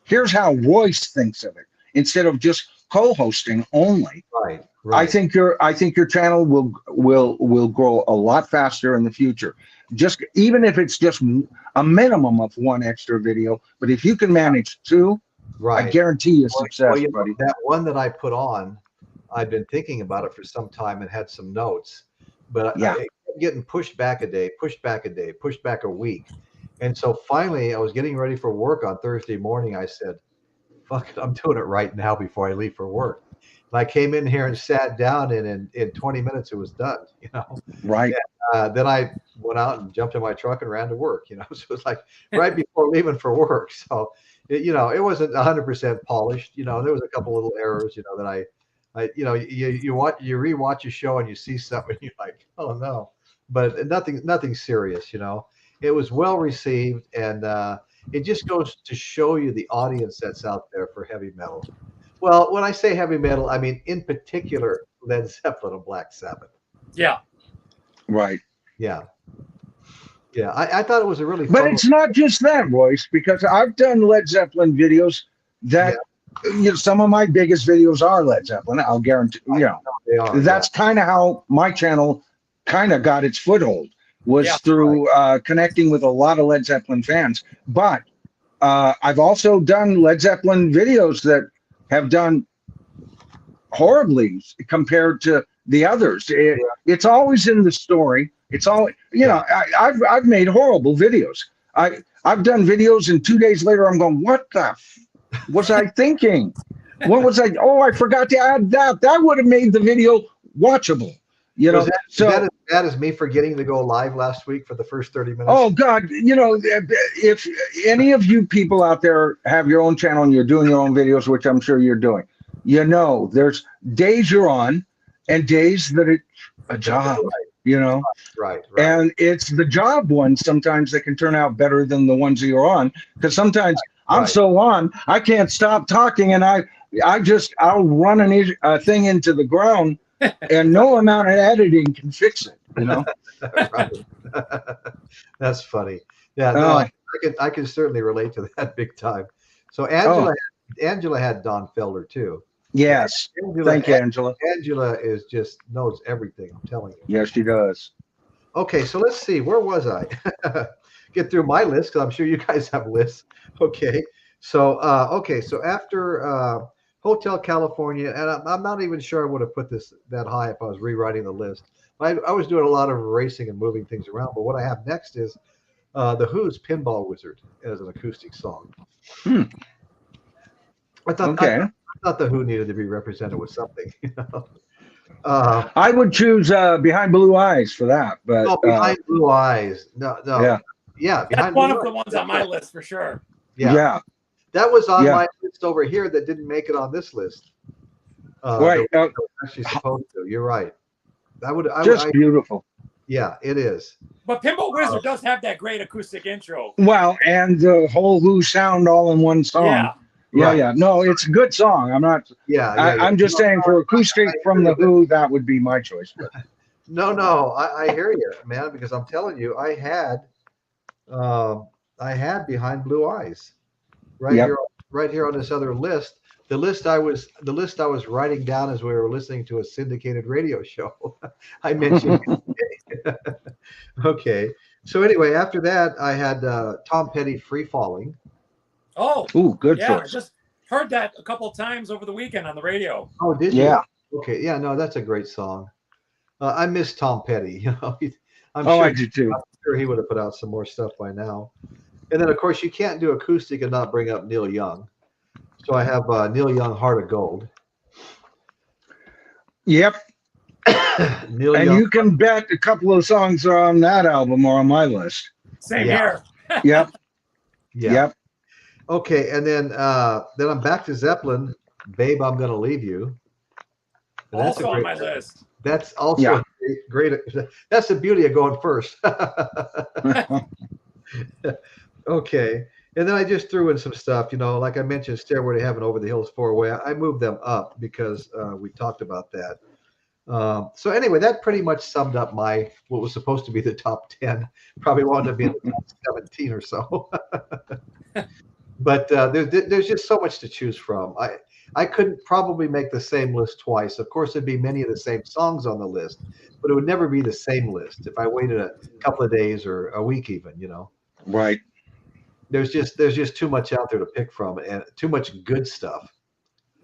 here's how Royce thinks of it, instead of just co-hosting only. Right. I think your channel will grow a lot faster in the future. Just even if it's just a minimum of one extra video, but if you can manage two, I guarantee you success, you know, buddy. That one that I put on, I've been thinking about it for some time and had some notes, but getting pushed back a day, pushed back a day, pushed back a week. And so finally, I was getting ready for work on Thursday morning. I said, fuck it, I'm doing it right now before I leave for work. And I came in here and sat down, and in 20 minutes, it was done, you know? Right. And, then I went out and jumped in my truck and ran to work, you know? So it was like right before leaving for work. So, you know, it wasn't 100% polished. You know, there was a couple little errors, you know, that you know, you rewatch a show and you see something, and you're like, oh no, but nothing serious, you know. It was well received, and it just goes to show you the audience that's out there for heavy metal. Well, when I say heavy metal, I mean in particular Led Zeppelin and Black Sabbath. Yeah. Right. Yeah. Yeah. I thought it was a really But fun. it's not just that, Royce, because I've done Led Zeppelin videos that you know, some of my biggest videos are Led Zeppelin. I'll guarantee, you know, they are, that's kind of how my channel kind of got its foothold, was through connecting with a lot of Led Zeppelin fans. But I've also done Led Zeppelin videos that have done horribly compared to the others. It's always in the story. It's all, you know, I've made horrible videos. I've done videos, and 2 days later I'm going, what the was I thinking? What was I? Oh, I forgot to add that. That would have made the video watchable. You know, so that as bad as me forgetting to go live last week for the first 30 minutes. Oh God, you know, if any of you people out there have your own channel and you're doing your own videos, which I'm sure you're doing, you know, there's days you're on and days that it's a job. You know, right. And it's the job ones sometimes that can turn out better than the ones that you're on, because sometimes I'm so on, I can't stop talking, and I'll run a thing into the ground, and no amount of editing can fix it. You know, That's funny. Yeah, no, I can certainly relate to that big time. So Angela had Don Felder too. Yes, thank you, Angela. Angela is just knows everything. I'm telling you. Yes, she does. Okay, so let's see. Where was I? Get through my list, because I'm sure you guys have lists. Okay, so so after Hotel California, and I'm not even sure I would have put this that high if I was rewriting the list. I was doing a lot of erasing and moving things around. But what I have next is the Who's "Pinball Wizard" as an acoustic song. I thought the Who needed to be represented with something. You know? I would choose Behind Blue Eyes for that. But Behind Blue Eyes. No. Yeah. That's one of the ones on my list for sure. Yeah. That was on my list over here that didn't make it on this list. Right. Actually supposed to. You're right. Beautiful. Yeah, it is. But Pinball Wizard does have that great acoustic intro. Well, and the whole Who sound all in one song. Yeah. No, it's a good song. I'm not. I'm just saying for acoustic from the Who, that would be my choice. No, I hear you, man, because I'm telling you, I had Behind Blue Eyes right here on this other list. The list I was writing down as we were listening to a syndicated radio show. I mentioned. Okay, so anyway, after that, I had Tom Petty, "Free Falling." Oh, good choice. I just heard that a couple of times over the weekend on the radio. Oh, did you? Yeah. Okay. Yeah. No, that's a great song. I miss Tom Petty. You know, I do too. I'm sure he would have put out some more stuff by now. And then, of course, you can't do acoustic and not bring up Neil Young. So I have Neil Young, "Heart of Gold." Yep. Neil and Young. You can bet a couple of songs are on that album or on my list. Same here. Yep. Yep. Okay, and then I'm back to Zeppelin, "Babe, I'm Gonna Leave You." And also on my list. That's also great. That's the beauty of going first. Okay, and then I just threw in some stuff, you know, like I mentioned, "Stairway to Heaven," "Over the Hills, 4-Way." I moved them up because we talked about that. So anyway, that pretty much summed up what was supposed to be the top 10. Probably wanted to be in the top 17 or so. But there's just so much to choose from. I couldn't probably make the same list twice. Of course, there'd be many of the same songs on the list, but it would never be the same list if I waited a couple of days or a week even, you know. Right. There's just too much out there to pick from, and too much good stuff.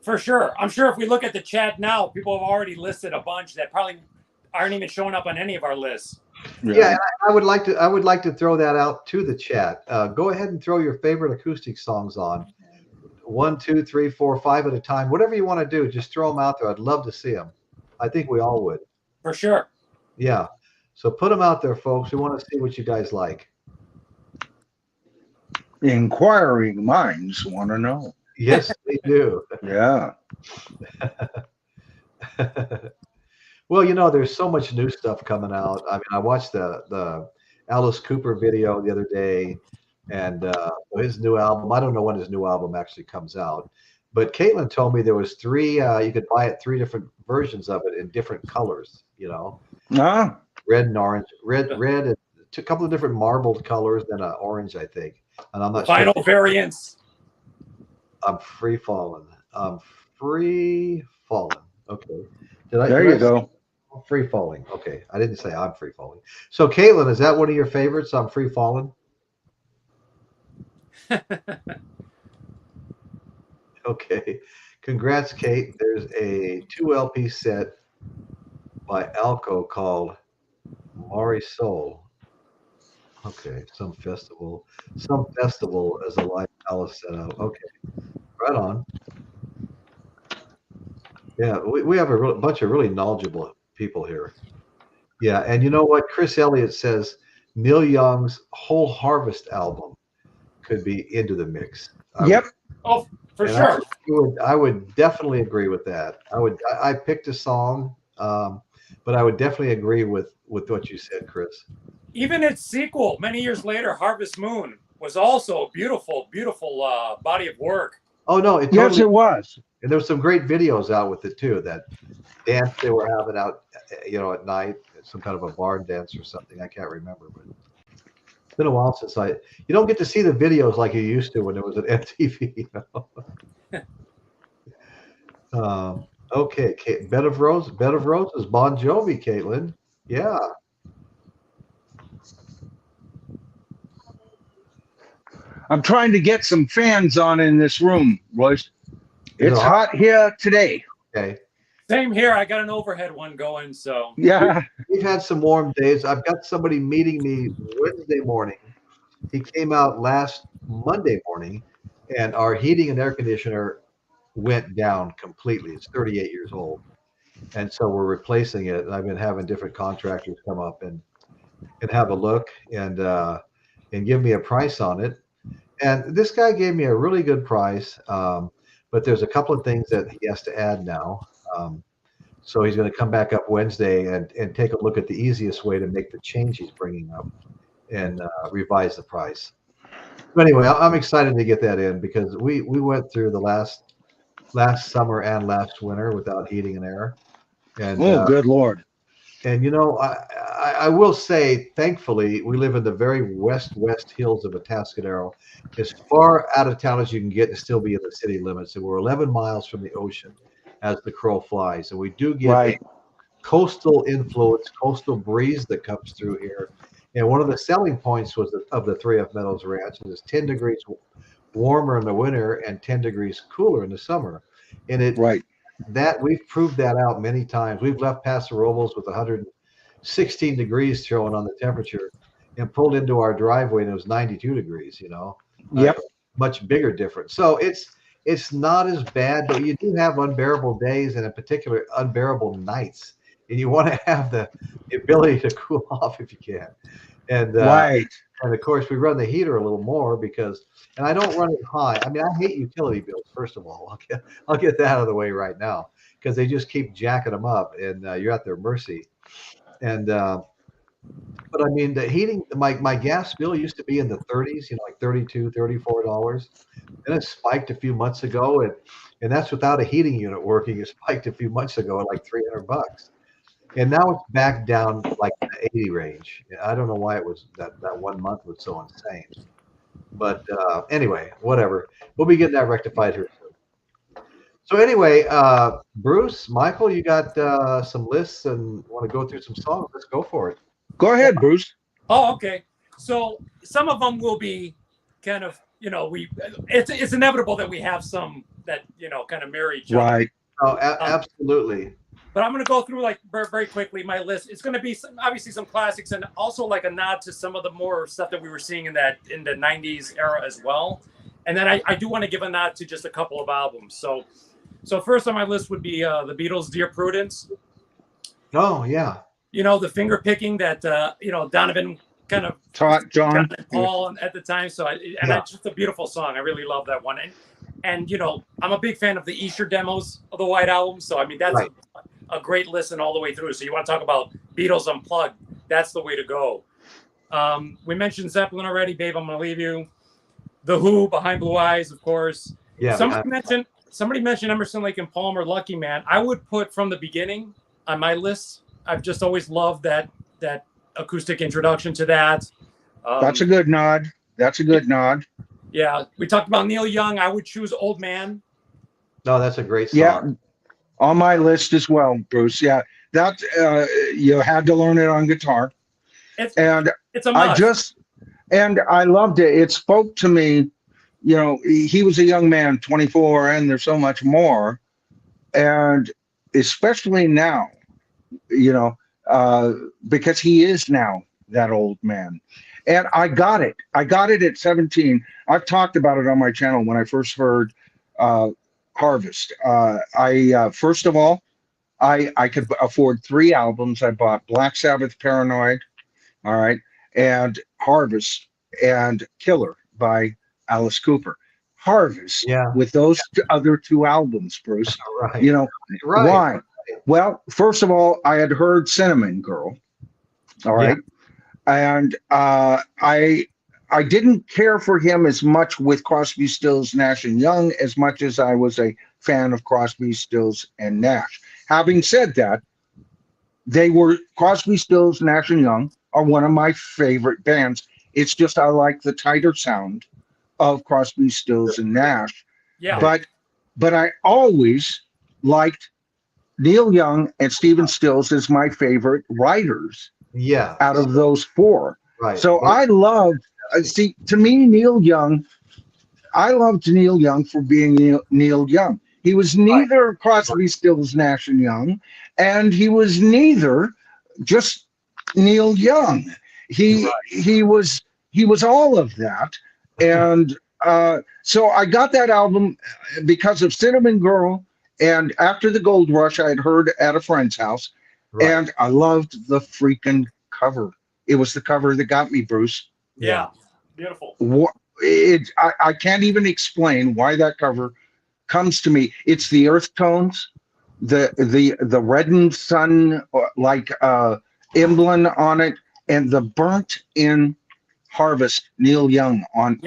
For sure. I'm sure if we look at the chat now, people have already listed a bunch that probably aren't even showing up on any of our lists. Yeah, I would like to throw that out to the chat. Go ahead and throw your favorite acoustic songs on. 1, 2, 3, 4, 5 at a time. Whatever you want to do, just throw them out there. I'd love to see them. I think we all would. For sure. Yeah. So put them out there, folks. We want to see what you guys like. Inquiring minds want to know. Yes, they do. Yeah. Well, you know, there's so much new stuff coming out. I mean, I watched the Alice Cooper video the other day, and his new album. I don't know when his new album actually comes out, but Caitlin told me there was 3. You could buy it 3 different versions of it in different colors. You know, red and orange, red, and a couple of different marbled colors, then an orange, I think. And I'm not Final sure. variants. I'm free falling. I'm free falling. Okay. There you go. Free falling. Okay. I didn't say I'm free falling. So, Caitlin, is that one of your favorites? I'm free falling. Okay. Congrats, Kate. There's a 2 LP set by Alco called Mari Soul. Okay. Some festival as a live Alice set out. Okay. Right on. Yeah, we have a bunch of really knowledgeable people here. Yeah, and you know what? Chris Elliott says Neil Young's Whole Harvest album could be into the mix. Oh, for sure. I would definitely agree with that. I picked a song, but I would definitely agree with what you said, Chris. Even its sequel, many years later, Harvest Moon, was also a beautiful, beautiful body of work. Oh no, yes, it was. And there was some great videos out with it too. That dance they were having out, you know, at night, some kind of a barn dance or something. I can't remember, but it's been a while since you don't get to see the videos like you used to when it was at MTV. You know? Okay, Bed of Roses, Bon Jovi, Caitlin. Yeah. I'm trying to get some fans on in this room, Royce. It's hot here today. Okay. Same here. I got an overhead one going, so. Yeah. We've had some warm days. I've got somebody meeting me Wednesday morning. He came out last Monday morning, and our heating and air conditioner went down completely. It's 38 years old. And so we're replacing it. And I've been having different contractors come up and have a look and give me a price on it. And this guy gave me a really good price, but there's a couple of things that he has to add now. So he's going to come back up Wednesday and take a look at the easiest way to make the change he's bringing up and revise the price. But anyway, I'm excited to get that in because we went through the last summer and last winter without heating and air. And good Lord. And, you know, I will say, thankfully, we live in the very west hills of Atascadero, as far out of town as you can get and still be in the city limits. And we're 11 miles from the ocean as the crow flies. And we do get a coastal influence, coastal breeze that comes through here. And one of the selling points of the 3F Meadows Ranch is 10 degrees warmer in the winter and 10 degrees cooler in the summer. And that we've proved that out many times. We've left Paso Robles with 116 degrees showing on the temperature and pulled into our driveway and it was 92 degrees, you know. Much bigger difference. So it's not as bad, but you do have unbearable days and in particular unbearable nights. And you want to have the ability to cool off if you can. And and of course we run the heater a little more because, and I don't run it high. I mean, I hate utility bills. First of all, I'll get that out of the way right now because they just keep jacking them up, and you're at their mercy. And but I mean, the heating, my gas bill used to be in the 30s, you know, like $32, $34. Then it spiked a few months ago, and that's without a heating unit working. It spiked a few months ago at like $300. And now it's back down like the 80 range. I don't know why it was that 1 month was so insane. But anyway, whatever. We'll be getting that rectified here soon. So anyway, Bruce, Michael, you got some lists and want to go through some songs. Let's go for it. Go ahead, Bruce. Oh, okay. So some of them will be kind of, you know, it's inevitable that we have some that, you know, kind of mirror each other. Right. Oh, absolutely. But I'm going to go through like very quickly my list. It's going to be obviously some classics and also like a nod to some of the more stuff that we were seeing in the 90s era as well. And then I do want to give a nod to just a couple of albums. So first on my list would be the Beatles' Dear Prudence. Oh yeah. You know, the finger picking that you know, Donovan kind of taught John and Paul at the time. So it's just a beautiful song. I really love that one. And you know, I'm a big fan of the Easter demos of the White Album. So I mean, that's a great listen all the way through. So you want to talk about Beatles Unplugged? That's the way to go. We mentioned Zeppelin already. Babe, I'm gonna leave you. The Who, Behind Blue Eyes, of course. Yeah. Somebody mentioned Emerson, Lake and Palmer, Lucky Man. I would put From the Beginning on my list. I've just always loved that acoustic introduction to that. That's a good nod. That's a good nod. Yeah, we talked about Neil Young. I would choose Old Man. No, that's a great song. Yeah, on my list as well, Bruce. Yeah, that you had to learn it on guitar. It's a must. I loved it. It spoke to me. You know, he was a young man, 24, and there's so much more. And especially now, you know, because he is now that old man. And I got it. I got it at 17. I've talked about it on my channel when I first heard Harvest. First of all, I could afford 3 albums. I bought Black Sabbath, Paranoid, all right, and Harvest and Killer by Alice Cooper. Harvest, with those other 2 albums, Bruce. Right. You know, why? Well, first of all, I had heard Cinnamon Girl, all right, and I didn't care for him as much with Crosby, Stills, Nash and Young as much as I was a fan of Crosby, Stills and Nash. Having said that, Crosby, Stills, Nash and Young are one of my favorite bands. It's just I like the tighter sound of Crosby, Stills and Nash. Yeah. But I always liked Neil Young and Stephen Stills as my favorite writers. Yeah. Out of those 4. Right. So I loved, to me, Neil Young, I loved Neil Young for being Neil Young. He was neither Crosby, Stills, Nash and Young, and he was neither just Neil Young. He was all of that. And so I got that album because of Cinnamon Girl, and after the Gold Rush I had heard at a friend's house, and I loved the freaking cover. It was the cover that got me, Bruce. Yeah, beautiful. I can't even explain why that cover comes to me. It's the earth tones, the reddened sun like emblem on it, and the burnt in Harvest Neil Young on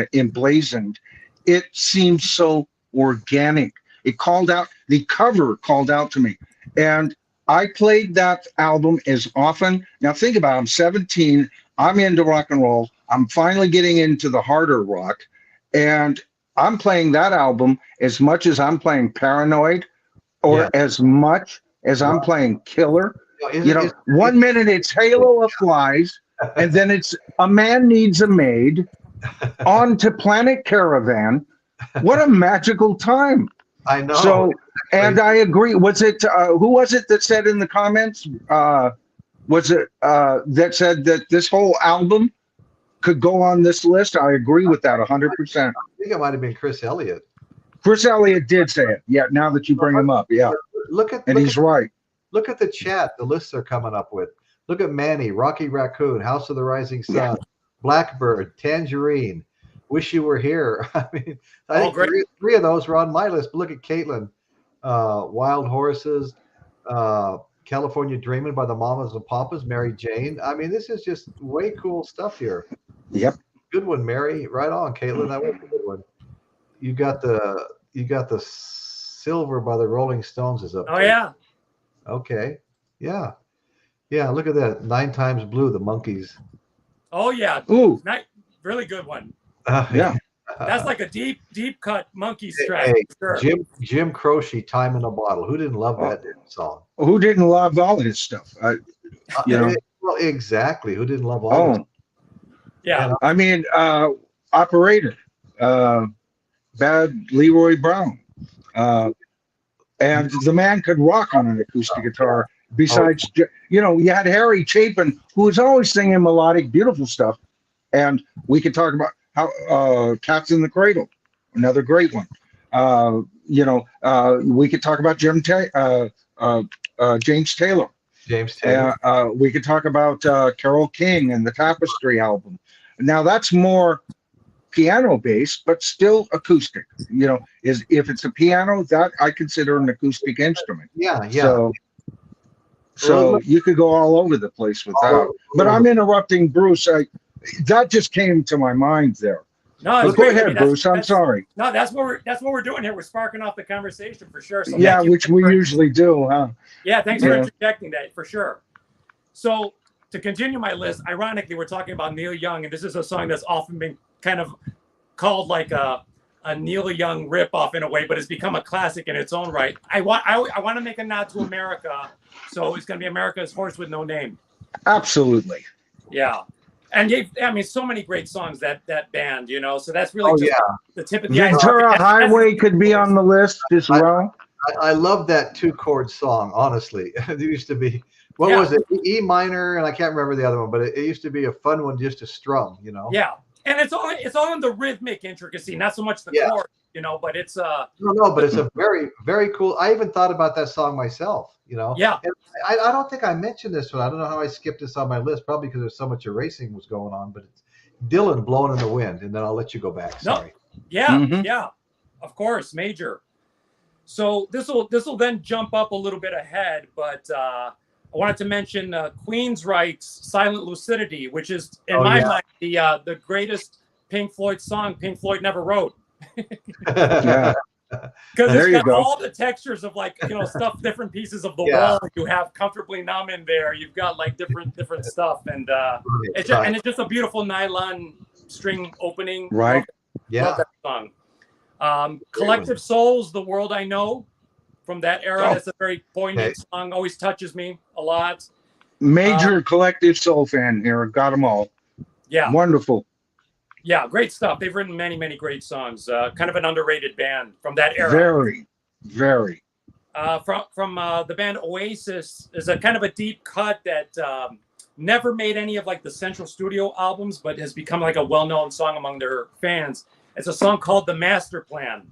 it emblazoned. It seems so organic. It called out, the cover called out to me, and I played that album as often. Now think about it, I'm 17, I'm into rock and roll, I'm finally getting into the harder rock, and I'm playing that album as much as I'm playing Paranoid, or as much as I'm playing Killer. You know, 1 minute it's Halo of Flies, and then it's A Man Needs a Maid, on to Planet Caravan. What a magical time. I know. So, and I agree. Was it, who was it that said in the comments, was it that said that this whole album could go on this list? I agree with that 100%. I think it might have been Chris Elliott. Chris Elliott did say it. Yeah, now that you bring him up. Yeah. He's right. Look at the chat, the lists they're coming up with. Look at Manny, Rocky Raccoon, House of the Rising Sun, Blackbird, Tangerine, Wish You Were Here. I mean, I think three of those were on my list. But look at Caitlin, Wild Horses, California Dreamin' by the Mamas and Papas, Mary Jane. I mean, this is just way cool stuff here. Yep. Good one, Mary. Right on, Caitlin. That was a good one. You got the Silver by the Rolling Stones is up. Oh, yeah. Okay. Yeah. Yeah, look at that. 9 Times Blue, the Monkees. Oh, yeah. Ooh. Really good one. Yeah. That's like a deep cut Monkees track. Hey, for sure. Jim Croce, Time in a Bottle. Who didn't love that song? Who didn't love all of his stuff? You know. Well, exactly. Who didn't love all of it? Yeah. I mean, Operator, Bad Leroy Brown. and the man could rock on an acoustic guitar. Besides, you know, you had Harry Chapin, who was always singing melodic, beautiful stuff. And we could talk about how Cats in the Cradle, another great one. You know, we could talk about James Taylor. James Taylor. We could talk about Carole King and the Tapestry album. Now that's more piano based, but still acoustic. You know, is if it's a piano, that I consider an acoustic instrument. Yeah. So you could go all over the place with that. But I'm interrupting Bruce. That just came to my mind there. No, go ahead, Bruce. I'm sorry. No, that's what we're doing here. We're sparking off the conversation for sure. So yeah, which we usually do, huh? Yeah, thanks for interjecting that for sure. So to continue my list, ironically, we're talking about Neil Young, and this is a song that's often been kind of called like a Neil Young ripoff in a way, but it's become a classic in its own right. I want to make a nod to America, so it's going to be America's Horse with No Name. Absolutely. Yeah. And I mean, so many great songs that band, you know. So that's really the tip of the iceberg. Ventura Highway could be on the list as well. I love that 2-chord song. Honestly, it used to be was it? E minor, and I can't remember the other one, but it used to be a fun one just to strum, you know. Yeah, and it's all in the rhythmic intricacy, not so much the chord, you know. But it's no, but it's a very, very cool. I even thought about that song myself, you know. Yeah. And I don't think I mentioned this one. I don't know how I skipped this on my list. Probably because there's so much erasing was going on. But it's Dylan, "Blowing in the Wind," and then I'll let you go back. Sorry. No. Yeah, yeah, of course, major. So this will then jump up a little bit ahead, but I wanted to mention Queensryche's "Silent Lucidity," which is in my mind the greatest Pink Floyd song Pink Floyd never wrote. Yeah. Because it's got all the textures of, like, you know, stuff, different pieces of the wall. You have Comfortably Numb in there. You've got like different stuff, and it's just a beautiful nylon string opening. Right. Love that song. Collective Souls, "The World I Know," from that era. That's a very poignant song. Always touches me a lot. Major Collective Soul fan here. Got them all. Yeah. Wonderful. Yeah, great stuff. They've written many, many great songs. Kind of an underrated band from that era. Very, very. From the band Oasis is a kind of a deep cut that never made any of like the Central Studio albums, but has become like a well-known song among their fans. It's a song called "The Master Plan,"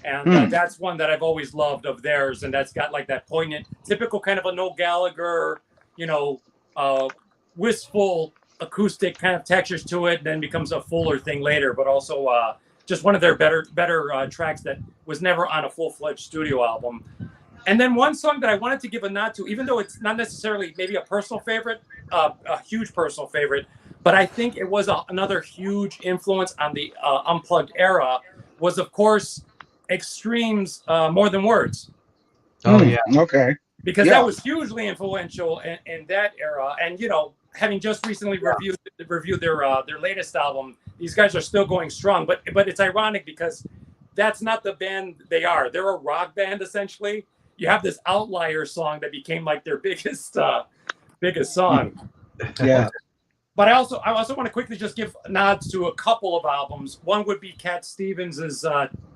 and that's one that I've always loved of theirs, and that's got like that poignant, typical kind of a Noel Gallagher, you know, wistful acoustic kind of textures to it, then becomes a fuller thing later, but also just one of their better tracks that was never on a full-fledged studio album. And then one song that I wanted to give a nod to, even though it's not necessarily maybe a personal favorite, a huge personal favorite, but I think it was another huge influence on the Unplugged era, was of course Extreme's "More Than Words." Oh yeah, okay. Because that was hugely influential in that era, and you know, having just recently reviewed their latest album, these guys are still going strong. But it's ironic because that's not the band they are. They're a rock band essentially. You have this Outlier song that became like their biggest song. Yeah. But I also want to quickly just give nods to a couple of albums. One would be Cat Stevens's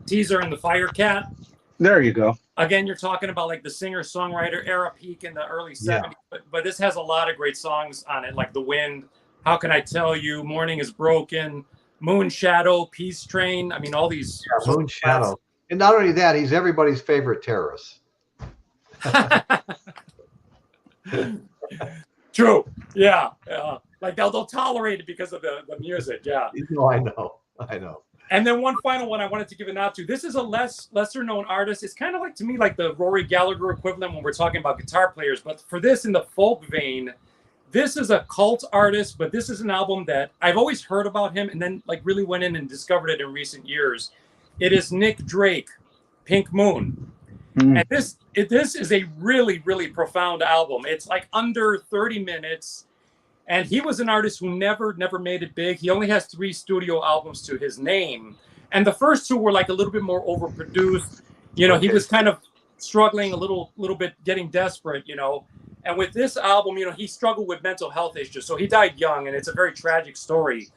"Teaser and the Fire Cat." There you go. Again, you're talking about like the singer-songwriter era peak in the early 70s, but this has a lot of great songs on it, like "The Wind," "How Can I Tell You," "Morning Is Broken," "Moon Shadow," "Peace Train." I mean, all these. Yeah, Moon Shadow. And not only that, he's everybody's favorite terrorist. True. Yeah. Like they'll tolerate it because of the music. Yeah. No, I know. And then one final one I wanted to give a nod to. This is a lesser known artist. It's kind of like, to me, like the Rory Gallagher equivalent when we're talking about guitar players. But for this, in the folk vein, this is a cult artist, but this is an album that I've always heard about him and then like really went in and discovered it in recent years. It is Nick Drake, "Pink Moon." And this is a really, really profound album. It's like under 30 minutes. And he was an artist who never made it big. He only has 3 studio albums to his name. And the first 2 were like a little bit more overproduced. You know, he was kind of struggling a little bit, getting desperate, you know. And with this album, you know, he struggled with mental health issues. So he died young, and it's a very tragic story.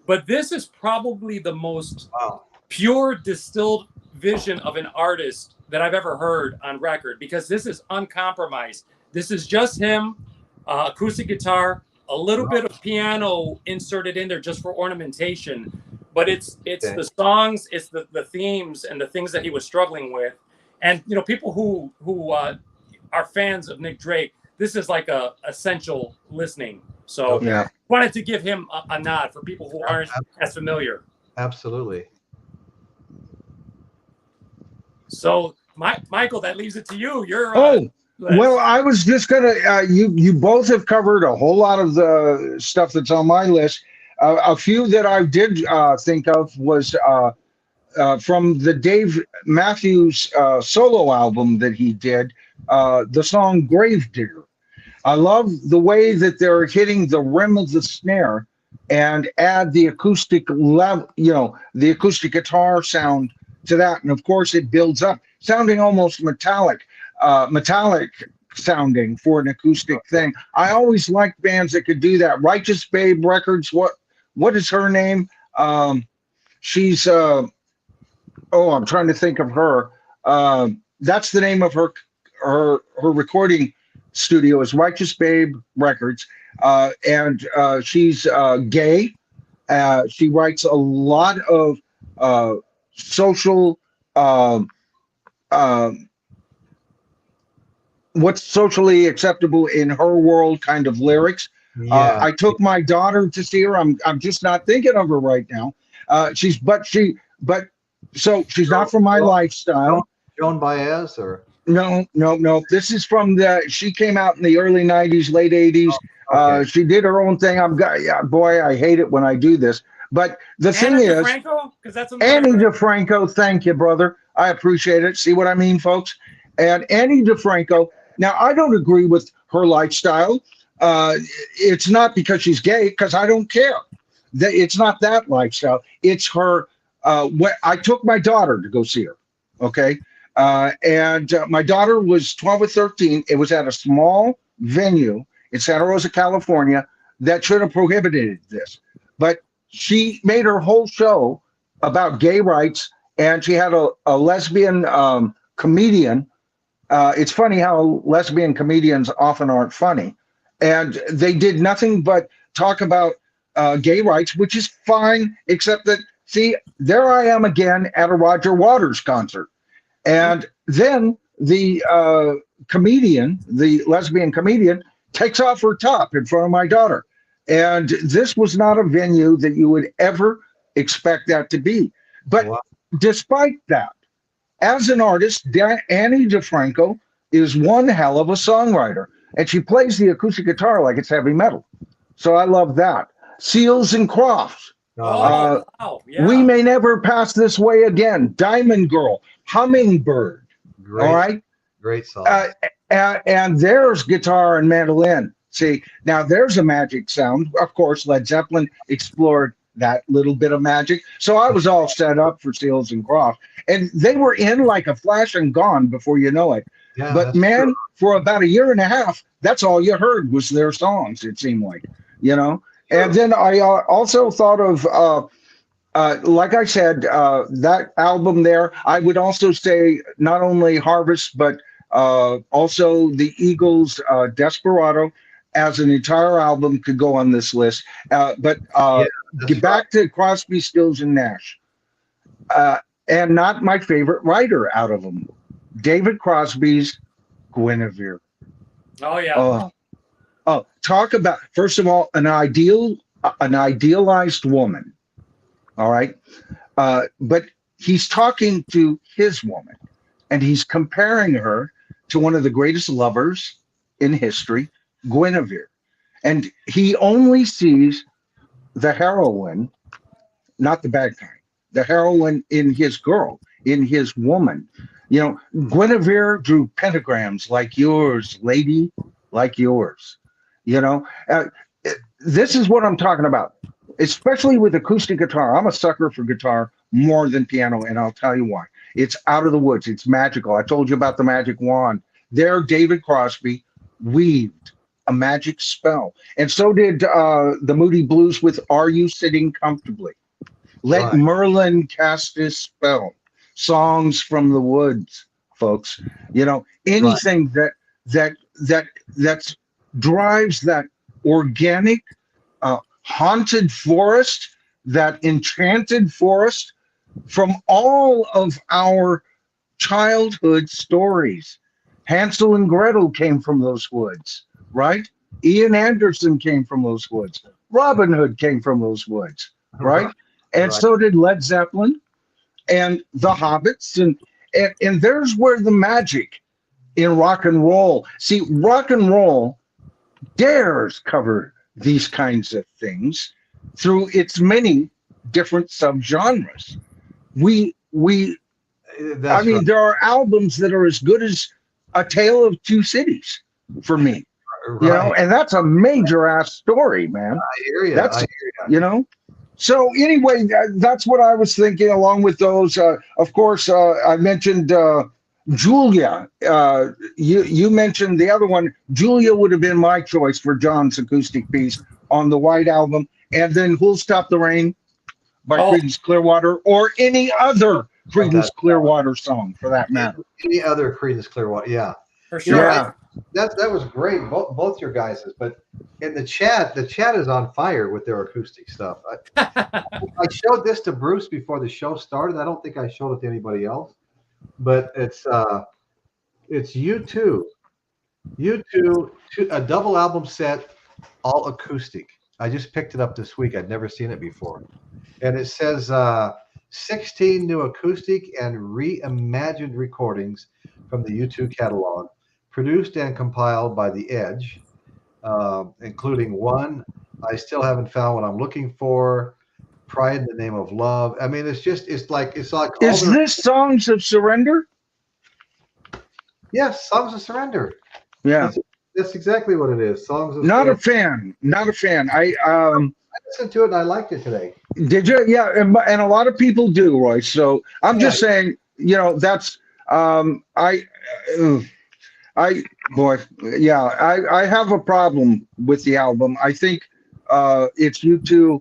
But this is probably the most pure, distilled vision of an artist that I've ever heard on record, because this is uncompromised. This is just him, acoustic guitar, a little bit of piano inserted in there just for ornamentation, but it's the songs, it's the themes and the things that he was struggling with. And you know, people who are fans of Nick Drake, this is like a essential listening. So wanted to give him a nod for people who aren't as familiar. Absolutely. So Michael, that leaves it to you. You're well, I was just gonna. You both have covered a whole lot of the stuff that's on my list. A few that I did think of was from the Dave Matthews solo album that he did, the song "Gravedigger." I love the way that they're hitting the rim of the snare and add the acoustic level, you know, the acoustic guitar sound to that, and of course it builds up, sounding almost metallic sounding for an acoustic thing. I always liked bands that could do that. Righteous Babe Records, what is her name? She's I'm trying to think of her. That's the name of her recording studio is Righteous Babe Records, and she's gay. She writes a lot of social what's socially acceptable in her world kind of lyrics. I took my daughter to see her. I'm just not thinking of her right now. She's not from my lifestyle. Joan Baez or no. This is from she came out in the early 90s, late 80s. She did her own thing. Boy, I hate it when I do this. But the thing is, Annie DeFranco, thank you, brother. I appreciate it. See what I mean, folks? And Annie DeFranco. Now, I don't agree with her lifestyle. It's not because she's gay, because I don't care. It's not that lifestyle. It's her. I took my daughter to go see her. Okay. And my daughter was 12 or 13. It was at a small venue in Santa Rosa, California, that should have prohibited this. But she made her whole show about gay rights, and she had a lesbian comedian. It's funny how lesbian comedians often aren't funny. And they did nothing but talk about gay rights, which is fine, except that, see, there I am again at a Roger Waters concert. And then the comedian, the lesbian comedian, takes off her top in front of my daughter. And this was not a venue that you would ever expect that to be. But despite that, as an artist, Annie DeFranco is one hell of a songwriter. And she plays the acoustic guitar like it's heavy metal. So I love that. Seals and Crofts. We May Never Pass This Way Again. Diamond Girl. Hummingbird. Great, all right? Great song. And there's guitar and mandolin. See, now there's a magic sound. Of course, Led Zeppelin explored that little bit of magic. So I was all set up for Seals and Crofts. And they were in like a flash and gone before you know it. Yeah, but man, true. For about a year and a half, that's all you heard was their songs, it seemed like, you know. Sure. And then I also thought of, like I said, that album there, I would also say not only Harvest, but also the Eagles' Desperado as an entire album could go on this list. But get back to Crosby, Stills, and Nash. And not my favorite writer out of them, David Crosby's Guinevere. Oh, yeah. Talk about, first of all, an idealized woman. All right. But he's talking to his woman, and he's comparing her to one of the greatest lovers in history, Guinevere. And he only sees the heroine, not the bad kind, the heroine in his girl, in his woman. You know, Guinevere drew pentagrams like yours, lady, like yours. You know, this is what I'm talking about, especially with acoustic guitar. I'm a sucker for guitar more than piano, and I'll tell you why. It's out of the woods. It's magical. I told you about the magic wand. There, David Crosby weaved a magic spell. And so did the Moody Blues with Are You Sitting Comfortably? Let Merlin cast his spell. Songs from the Woods folks. You know, anything that drives that organic, haunted forest, that enchanted forest from all of our childhood stories. Hansel and Gretel came from those woods, right? Ian Anderson came from those woods. Robin Hood came from those woods, right? And so did Led Zeppelin and the Hobbits. And there's where the magic in rock and roll. See, rock and roll dares cover these kinds of things through its many different subgenres. I mean, there are albums that are as good as A Tale of Two Cities for me, you know, and that's a major ass story, man. I hear you. That's, you know. So anyway, that's what I was thinking. Along with those, of course, I mentioned Julia. You mentioned the other one. Julia would have been my choice for John's acoustic piece on the White Album, and then Who'll Stop the Rain by Creedence Clearwater, or any other Creedence Clearwater song for that matter. Any other Creedence Clearwater, yeah, for sure. Yeah. That was great, both your guys's. But in the chat is on fire with their acoustic stuff. I showed this to Bruce before the show started. I don't think I showed it to anybody else, but it's U2, a double album set, all acoustic. I just picked it up this week. I'd never seen it before, and it says 16 new acoustic and reimagined recordings from the U2 catalog, produced and compiled by The Edge, including one, I Still Haven't Found What I'm Looking For, Pride in the Name of Love. I mean, it's like. Is this Songs of Surrender? Yes, Songs of Surrender. Yeah. That's exactly what it is. Songs of Not Surrender. Not a fan. I listened to it and I liked it today. Did you? Yeah, and a lot of people do, Roy. So I'm just saying, you know, that's I have a problem with the album. I think it's U2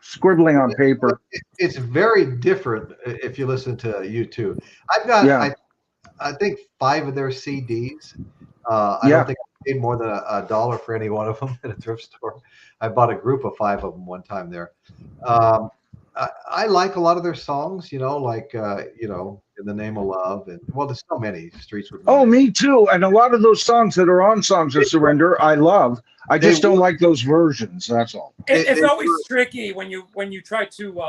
scribbling on paper. It's very different if you listen to U2. I've got I think 5 of their CDs. I don't think I paid more than $1 for any one of them at a thrift store. I bought a group of 5 of them one time there. I like a lot of their songs, you know, like you know, In the Name of Love, and well, there's so many Streets with. Oh, me too. And a lot of those songs that are on Songs of Surrender, I love. I just don't like those versions. That's all. It's always tricky when you try to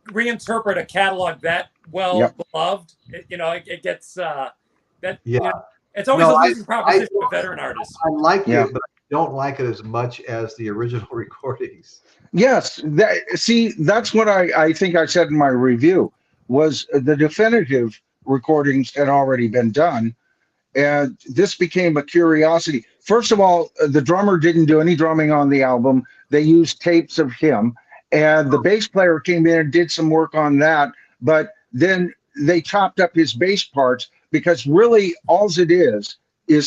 reinterpret a catalog that well beloved. You know, it gets that. Yeah, you know, it's always a losing proposition with veteran artists. I like it, but I don't like it as much as the original recordings. Yes, that's what I think I said in my review, was the definitive recordings had already been done, and this became a curiosity. First of all, the drummer didn't do any drumming on the album. They used tapes of him, and the bass player came in and did some work on that, but then they chopped up his bass parts, because really all it is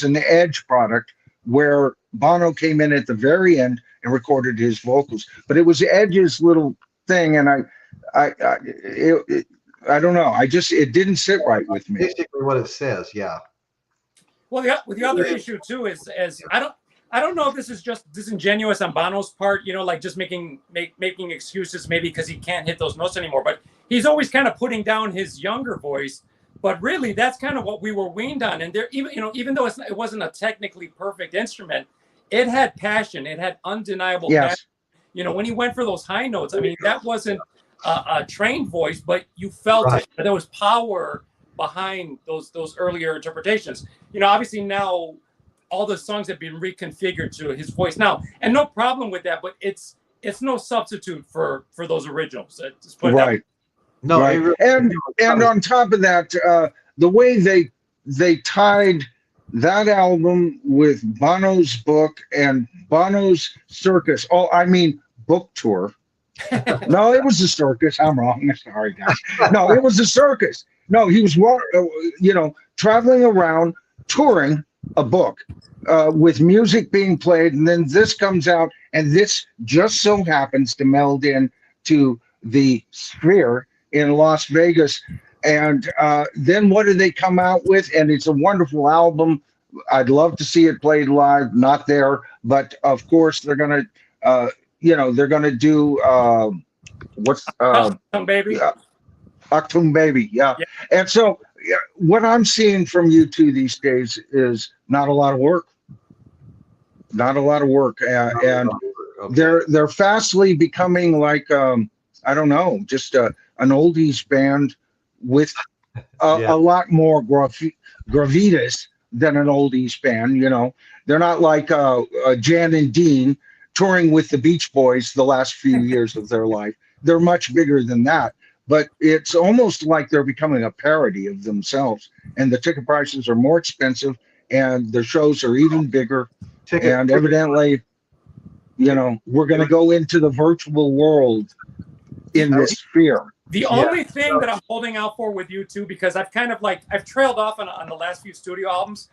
an Edge product where Bono came in at the very end and recorded his vocals. But it was Edge's little thing, and I don't know. It didn't sit right with me. Basically, what it says, yeah. Well, the other issue too is I don't know if this is just disingenuous on Bono's part, you know, like just making excuses maybe because he can't hit those notes anymore. But he's always kind of putting down his younger voice. But really, that's kind of what we were weaned on. And there, even though it wasn't a technically perfect instrument, it had passion. It had undeniable passion. You know, when he went for those high notes, I mean, that wasn't a trained voice, but you felt it. There was power behind those earlier interpretations. You know, obviously now all the songs have been reconfigured to his voice now, and no problem with that. But it's no substitute for those originals. Just put it that way. No, right. And on top of that, the way they tied that album with Bono's book and Bono's circus. Oh, I mean book tour. No, it was a circus. I'm wrong. Sorry, guys. No, it was a circus. No, he was, traveling around touring a book with music being played, and then this comes out, and this just so happens to meld in to the Sphere in Las Vegas. And then what do they come out with? And it's a wonderful album. I'd love to see it played live. Not there, but of course they're gonna, they're gonna do what's Custom baby. yeah, Octoon Baby, yeah. Yeah. And so what I'm seeing from you two these days is not a lot of work. Not a lot of work, and they're fastly becoming like I don't know, just an oldies band with a lot more gravitas than an oldies band. You know, they're not like Jan and Dean touring with the Beach Boys the last few years of their life. They're much bigger than that, but it's almost like they're becoming a parody of themselves, and the ticket prices are more expensive and the shows are even bigger. And evidently, you know, we're going to go into the virtual world in this sphere. The only thing that I'm holding out for with you two, because I've kind of like, I've trailed off on the last few studio albums,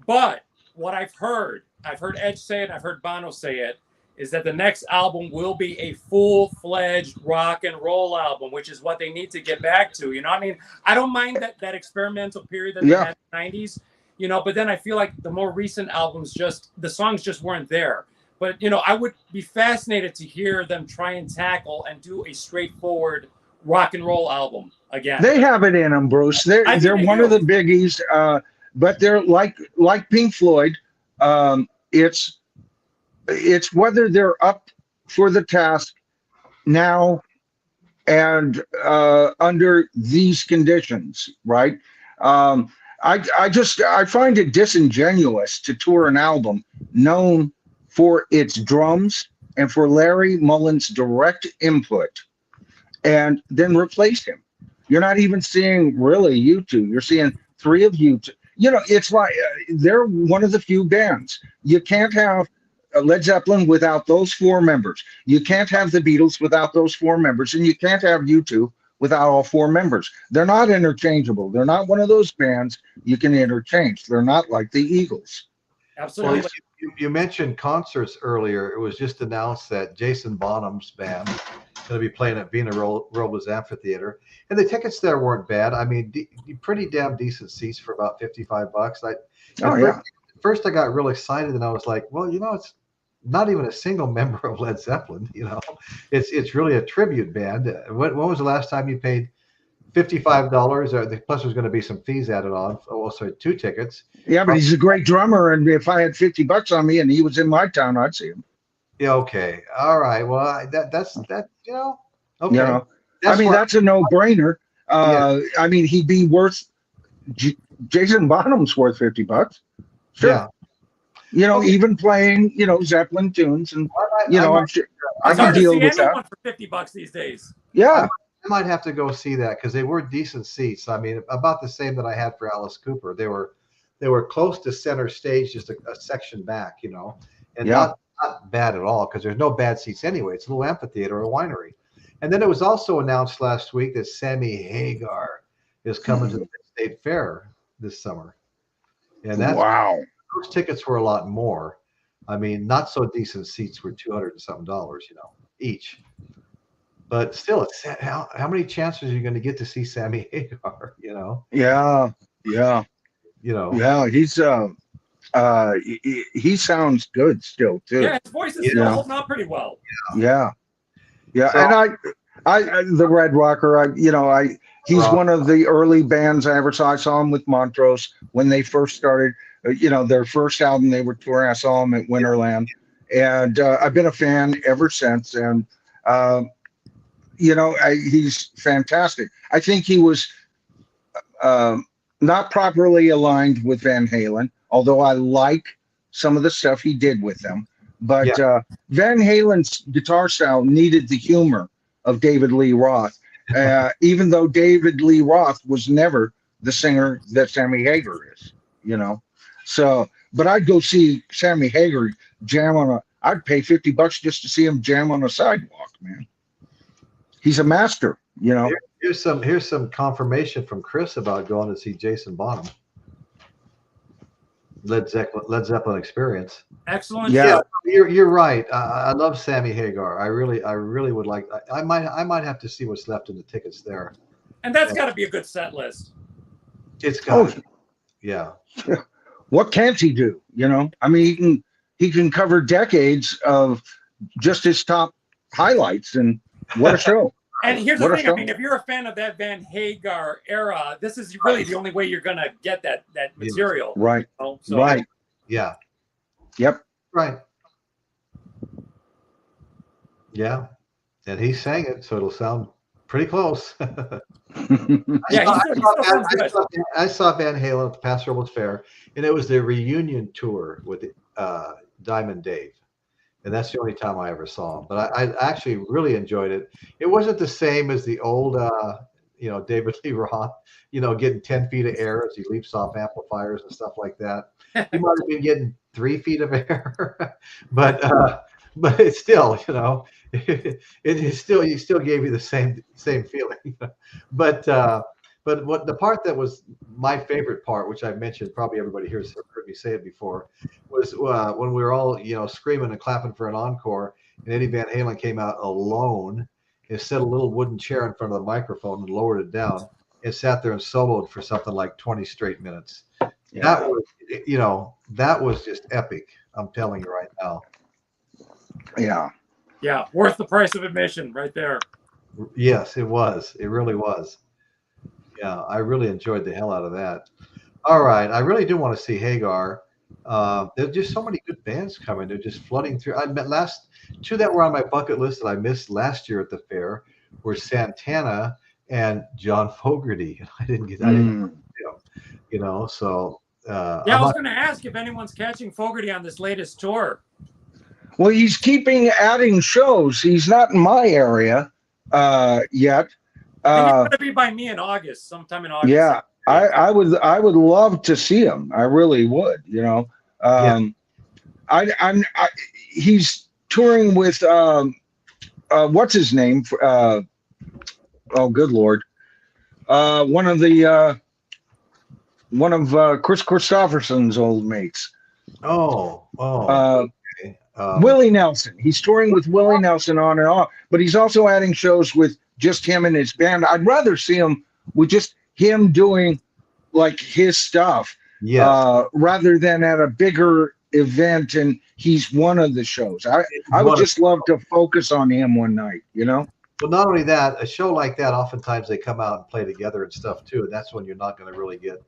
but what I've heard Edge say it, I've heard Bono say it, is that the next album will be a full-fledged rock and roll album, which is what they need to get back to. You know, I mean, I don't mind that experimental period that they had in the 90s, you know, but then I feel like the more recent albums the songs just weren't there. But, you know, I would be fascinated to hear them try and tackle and do a straightforward rock and roll album again. They have it in them, Bruce. They're one of the biggies, but they're like Pink Floyd. It's whether they're up for the task now and under these conditions, right? I find it disingenuous to tour an album known for its drums and for Larry Mullen's direct input and then replace him. You're not even seeing really you two. You're seeing three of you two. You know, it's like they're one of the few bands. You can't have Led Zeppelin without those four members. You can't have the Beatles without those four members, and you can't have U2 without all four members. They're not interchangeable. They're not one of those bands you can interchange. They're not like the Eagles. Absolutely. Well, you mentioned concerts earlier. It was just announced that Jason Bonham's band is going to be playing at Vina Robles Amphitheater, and the tickets there weren't bad. I mean, pretty damn decent seats for about $55. First I got real excited, and I was like, well, you know, it's not even a single member of Led Zeppelin. You know, it's really a tribute band. When was the last time you paid $55? Plus, there's going to be some fees added on. Oh, sorry, 2 tickets. Yeah, but he's a great drummer, and if I had $50 on me and he was in my town, I'd see him. Yeah. Okay. All right. Well, that's you know. Okay. You know, that's a no-brainer. I mean, he'd be worth. Jason Bonham's worth $50. Sure. Yeah. You know, even playing, you know, Zeppelin tunes, and you know, I'm sure I can deal with that. For $50 these days. Yeah. I might have to go see that because they were decent seats. I mean, about the same that I had for Alice Cooper. They were close to center stage, just a section back, you know, and not bad at all because there's no bad seats anyway. It's a little amphitheater, a winery. And then it was also announced last week that Sammy Hagar is coming to the State Fair this summer. And that's wow. Those tickets were a lot more. I mean, not so decent seats were $200 and something, you know, each. But still, it's how many chances are you going to get to see Sammy Hagar? You know? Yeah. You know? Yeah, he's he sounds good still too. Yeah, his voice is still holding up pretty well. Yeah. So, and I the Red Rocker. He's one of the early bands I ever saw. I saw him with Montrose when they first started. You know, their first album they were touring. I saw him at Winterland, and I've been a fan ever since. And you know, he's fantastic. I think he was not properly aligned with Van Halen, although I like some of the stuff he did with them. But Van Halen's guitar style needed the humor of David Lee Roth, even though David Lee Roth was never the singer that Sammy Hagar is, you know. So, but I'd go see Sammy Hagar jam I'd pay $50 just to see him jam on a sidewalk, man. He's a master, you know. Here's some confirmation from Chris about going to see Jason Bonham. Led Zeppelin experience. Excellent. Yeah, you're right. I love Sammy Hagar. I really would like. I might have to see what's left in the tickets there. And that's got to be a good set list. It's got, yeah. What can't he do? You know, I mean, he can cover decades of just his top highlights, and what a show. And here's the thing, I mean, if you're a fan of that Van Hagar era, this is really the only way you're going to get that material. Right. You know? So, right. Yeah. Yep. Right. Yeah. And he sang it, so it'll sound pretty close. I saw Van Halen at the Paso Robles Fair, and it was their reunion tour with Diamond Dave. And that's the only time I ever saw him. But I actually really enjoyed it. It wasn't the same as the old, David Lee Roth, getting 10 feet of air as he leaps off amplifiers and stuff like that. He might have been getting 3 feet of air, but it's still, it still gave you the same feeling. But what the part that was my favorite part, which I mentioned, probably everybody here has heard me say it before, was when we were all, screaming and clapping for an encore, and Eddie Van Halen came out alone and set a little wooden chair in front of the microphone and lowered it down and sat there and soloed for something like 20 straight minutes. Yeah. That was just epic. I'm telling you right now. Yeah. Yeah. Worth the price of admission right there. Yes, it was. It really was. Yeah, I really enjoyed the hell out of that. All right, I really do want to see Hagar. There's just so many good bands coming. They're just flooding through. I met two that were on my bucket list that I missed last year at the fair were Santana and John Fogerty. I didn't get that. So. I was going to ask if anyone's catching Fogerty on this latest tour. Well, he's adding shows. He's not in my area yet. I think it's going to be by me in August, sometime in August. Yeah, I would love to see him. I really would. He's touring with what's his name? Oh, good Lord! One of Chris Christopherson's old mates. Willie Nelson. He's touring with Willie Nelson on and off, but he's also adding shows with just him and his band. I'd rather see him with just him doing like his stuff, rather than at a bigger event and he's one of the shows. I would just love to focus on him one night, Well, not only that, a show like that, oftentimes they come out and play together and stuff too, and that's when you're not going to really get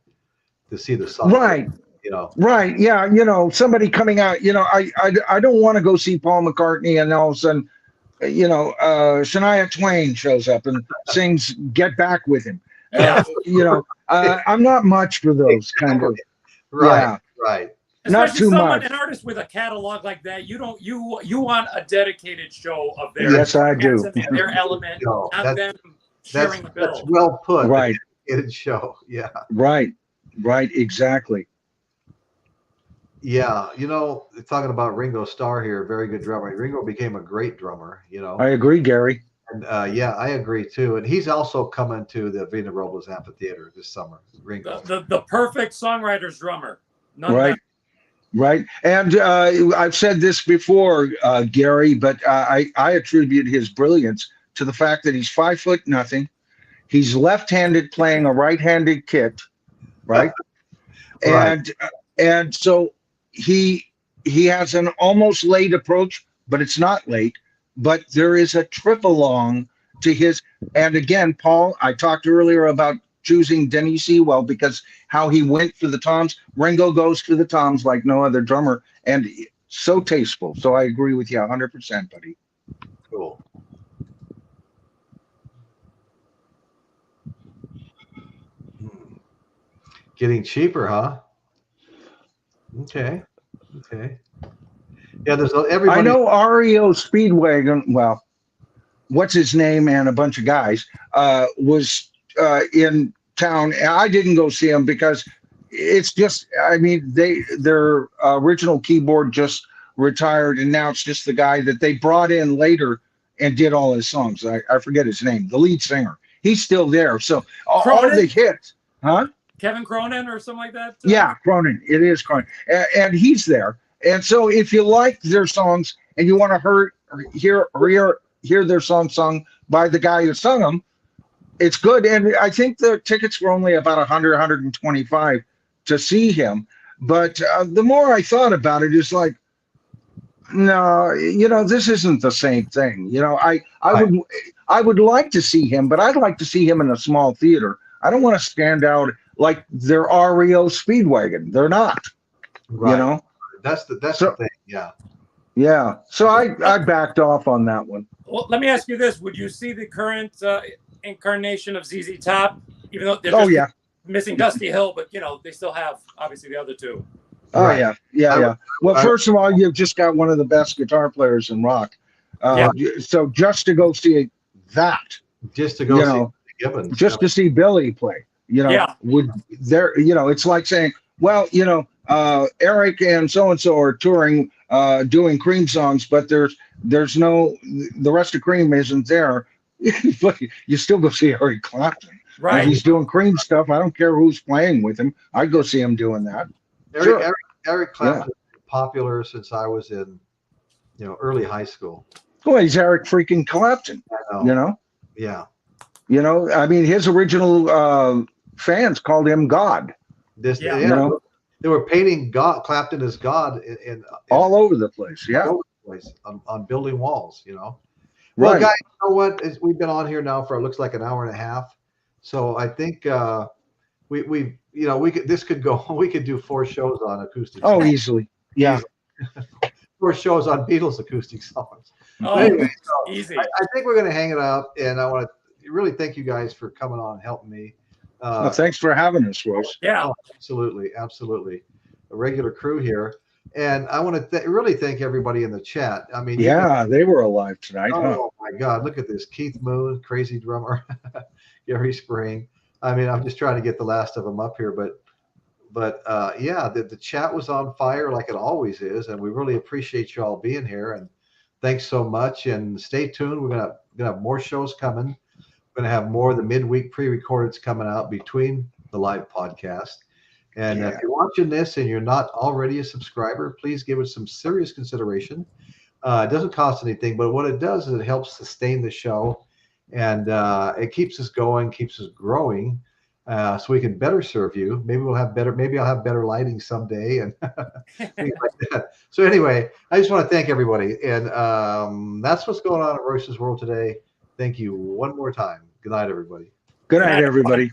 to see the song. Right. Right. Yeah. Somebody coming out, I don't want to go see Paul McCartney and all of a sudden, Shania Twain shows up and sings Get Back with Him. I'm not much for those kind of. Right. Especially not too much. An artist with a catalog like that, you want a dedicated show of theirs. Yes, I do. Their element, not them sharing the bill. That's well put. Right. A dedicated show. Yeah. Right. Exactly. Yeah, talking about Ringo Starr here, very good drummer. Ringo became a great drummer, I agree, Gary. And I agree too. And he's also coming to the Vina Robles Amphitheater this summer. Ringo, the perfect songwriter's drummer. Right. And I've said this before, Gary, but I attribute his brilliance to the fact that he's 5'0". He's left-handed playing a right-handed kit, right? And so he has an almost late approach, but it's not late. But there is a trip along to his. And again, Paul, I talked earlier about choosing Denny Sewell because how he went for the toms. Ringo goes for the toms like no other drummer, and so tasteful. So I agree with you 100%, buddy. Cool. Getting cheaper, huh? Okay. Yeah, there's everybody. I know REO Speedwagon. Well, what's his name and a bunch of guys was in town. I didn't go see him because it's just. I mean, their original keyboard just retired, and now it's just the guy that they brought in later and did all his songs. I forget his name. The lead singer. He's still there. So all the hits, huh? Kevin Cronin or something like that? Yeah, Cronin. It is Cronin. And he's there. And so if you like their songs and you want to hear their songs sung by the guy who sung them, it's good. And I think the tickets were only about 100, 125 to see him. But the more I thought about it, it's like, no, this isn't the same thing. I would like to see him, but I'd like to see him in a small theater. I don't want to stand out like they're REO Speedwagon. They're not. Right. That's the thing. Yeah. Yeah. So I backed off on that one. Well, let me ask you this: would you see the current incarnation of ZZ Top, even though they're just missing Dusty Hill, but they still have obviously the other two? Oh right. Yeah. Well, first of all, you've just got one of the best guitar players in rock. So just to go see that, just to go see Gibbons, just to see Billy play, would there, it's like saying, well, Eric and so are touring, doing Cream songs, but there's no, the rest of Cream isn't there. You still go see Eric Clapton. Right. And he's doing Cream stuff. I don't care who's playing with him. I'd go see him doing that. Eric Clapton has been popular since I was in, early high school. Well, he's Eric freaking Clapton. I know. Yeah. I mean, his original fans called him God. They were painting Clapton as God in all over the place. Yeah. All over the place on building walls. Well, right. Guys, you know what? We've been on here now for it looks like an hour and a half. So I think this could go. We could do 4 shows on acoustic. Oh, easily. Yeah. 4 shows on Beatles acoustic songs. Oh, anyway, easy. I think we're going to hang it up, and I want to really thank you guys for coming on and helping me. Well, thanks for having us, Rose. Yeah. Oh, absolutely. A regular crew here. And I want to really thank everybody in the chat. I mean, they were alive tonight. Oh my God, look at this. Keith Moon, crazy drummer, Gary Spring. I mean, I'm just trying to get the last of them up here, but the chat was on fire like it always is, and we really appreciate you all being here. And thanks so much. And stay tuned. We're gonna have more shows coming. We're gonna have more of the midweek pre-recordeds coming out between the live podcast. And if you're watching this and you're not already a subscriber, please give it some serious consideration. It doesn't cost anything, but what it does is it helps sustain the show, and it keeps us going, keeps us growing, so we can better serve you. Maybe I'll have better lighting someday, and things like that. So anyway, I just want to thank everybody, and that's what's going on at Royce's World today. Thank you one more time. Good night, everybody. Good night, everybody.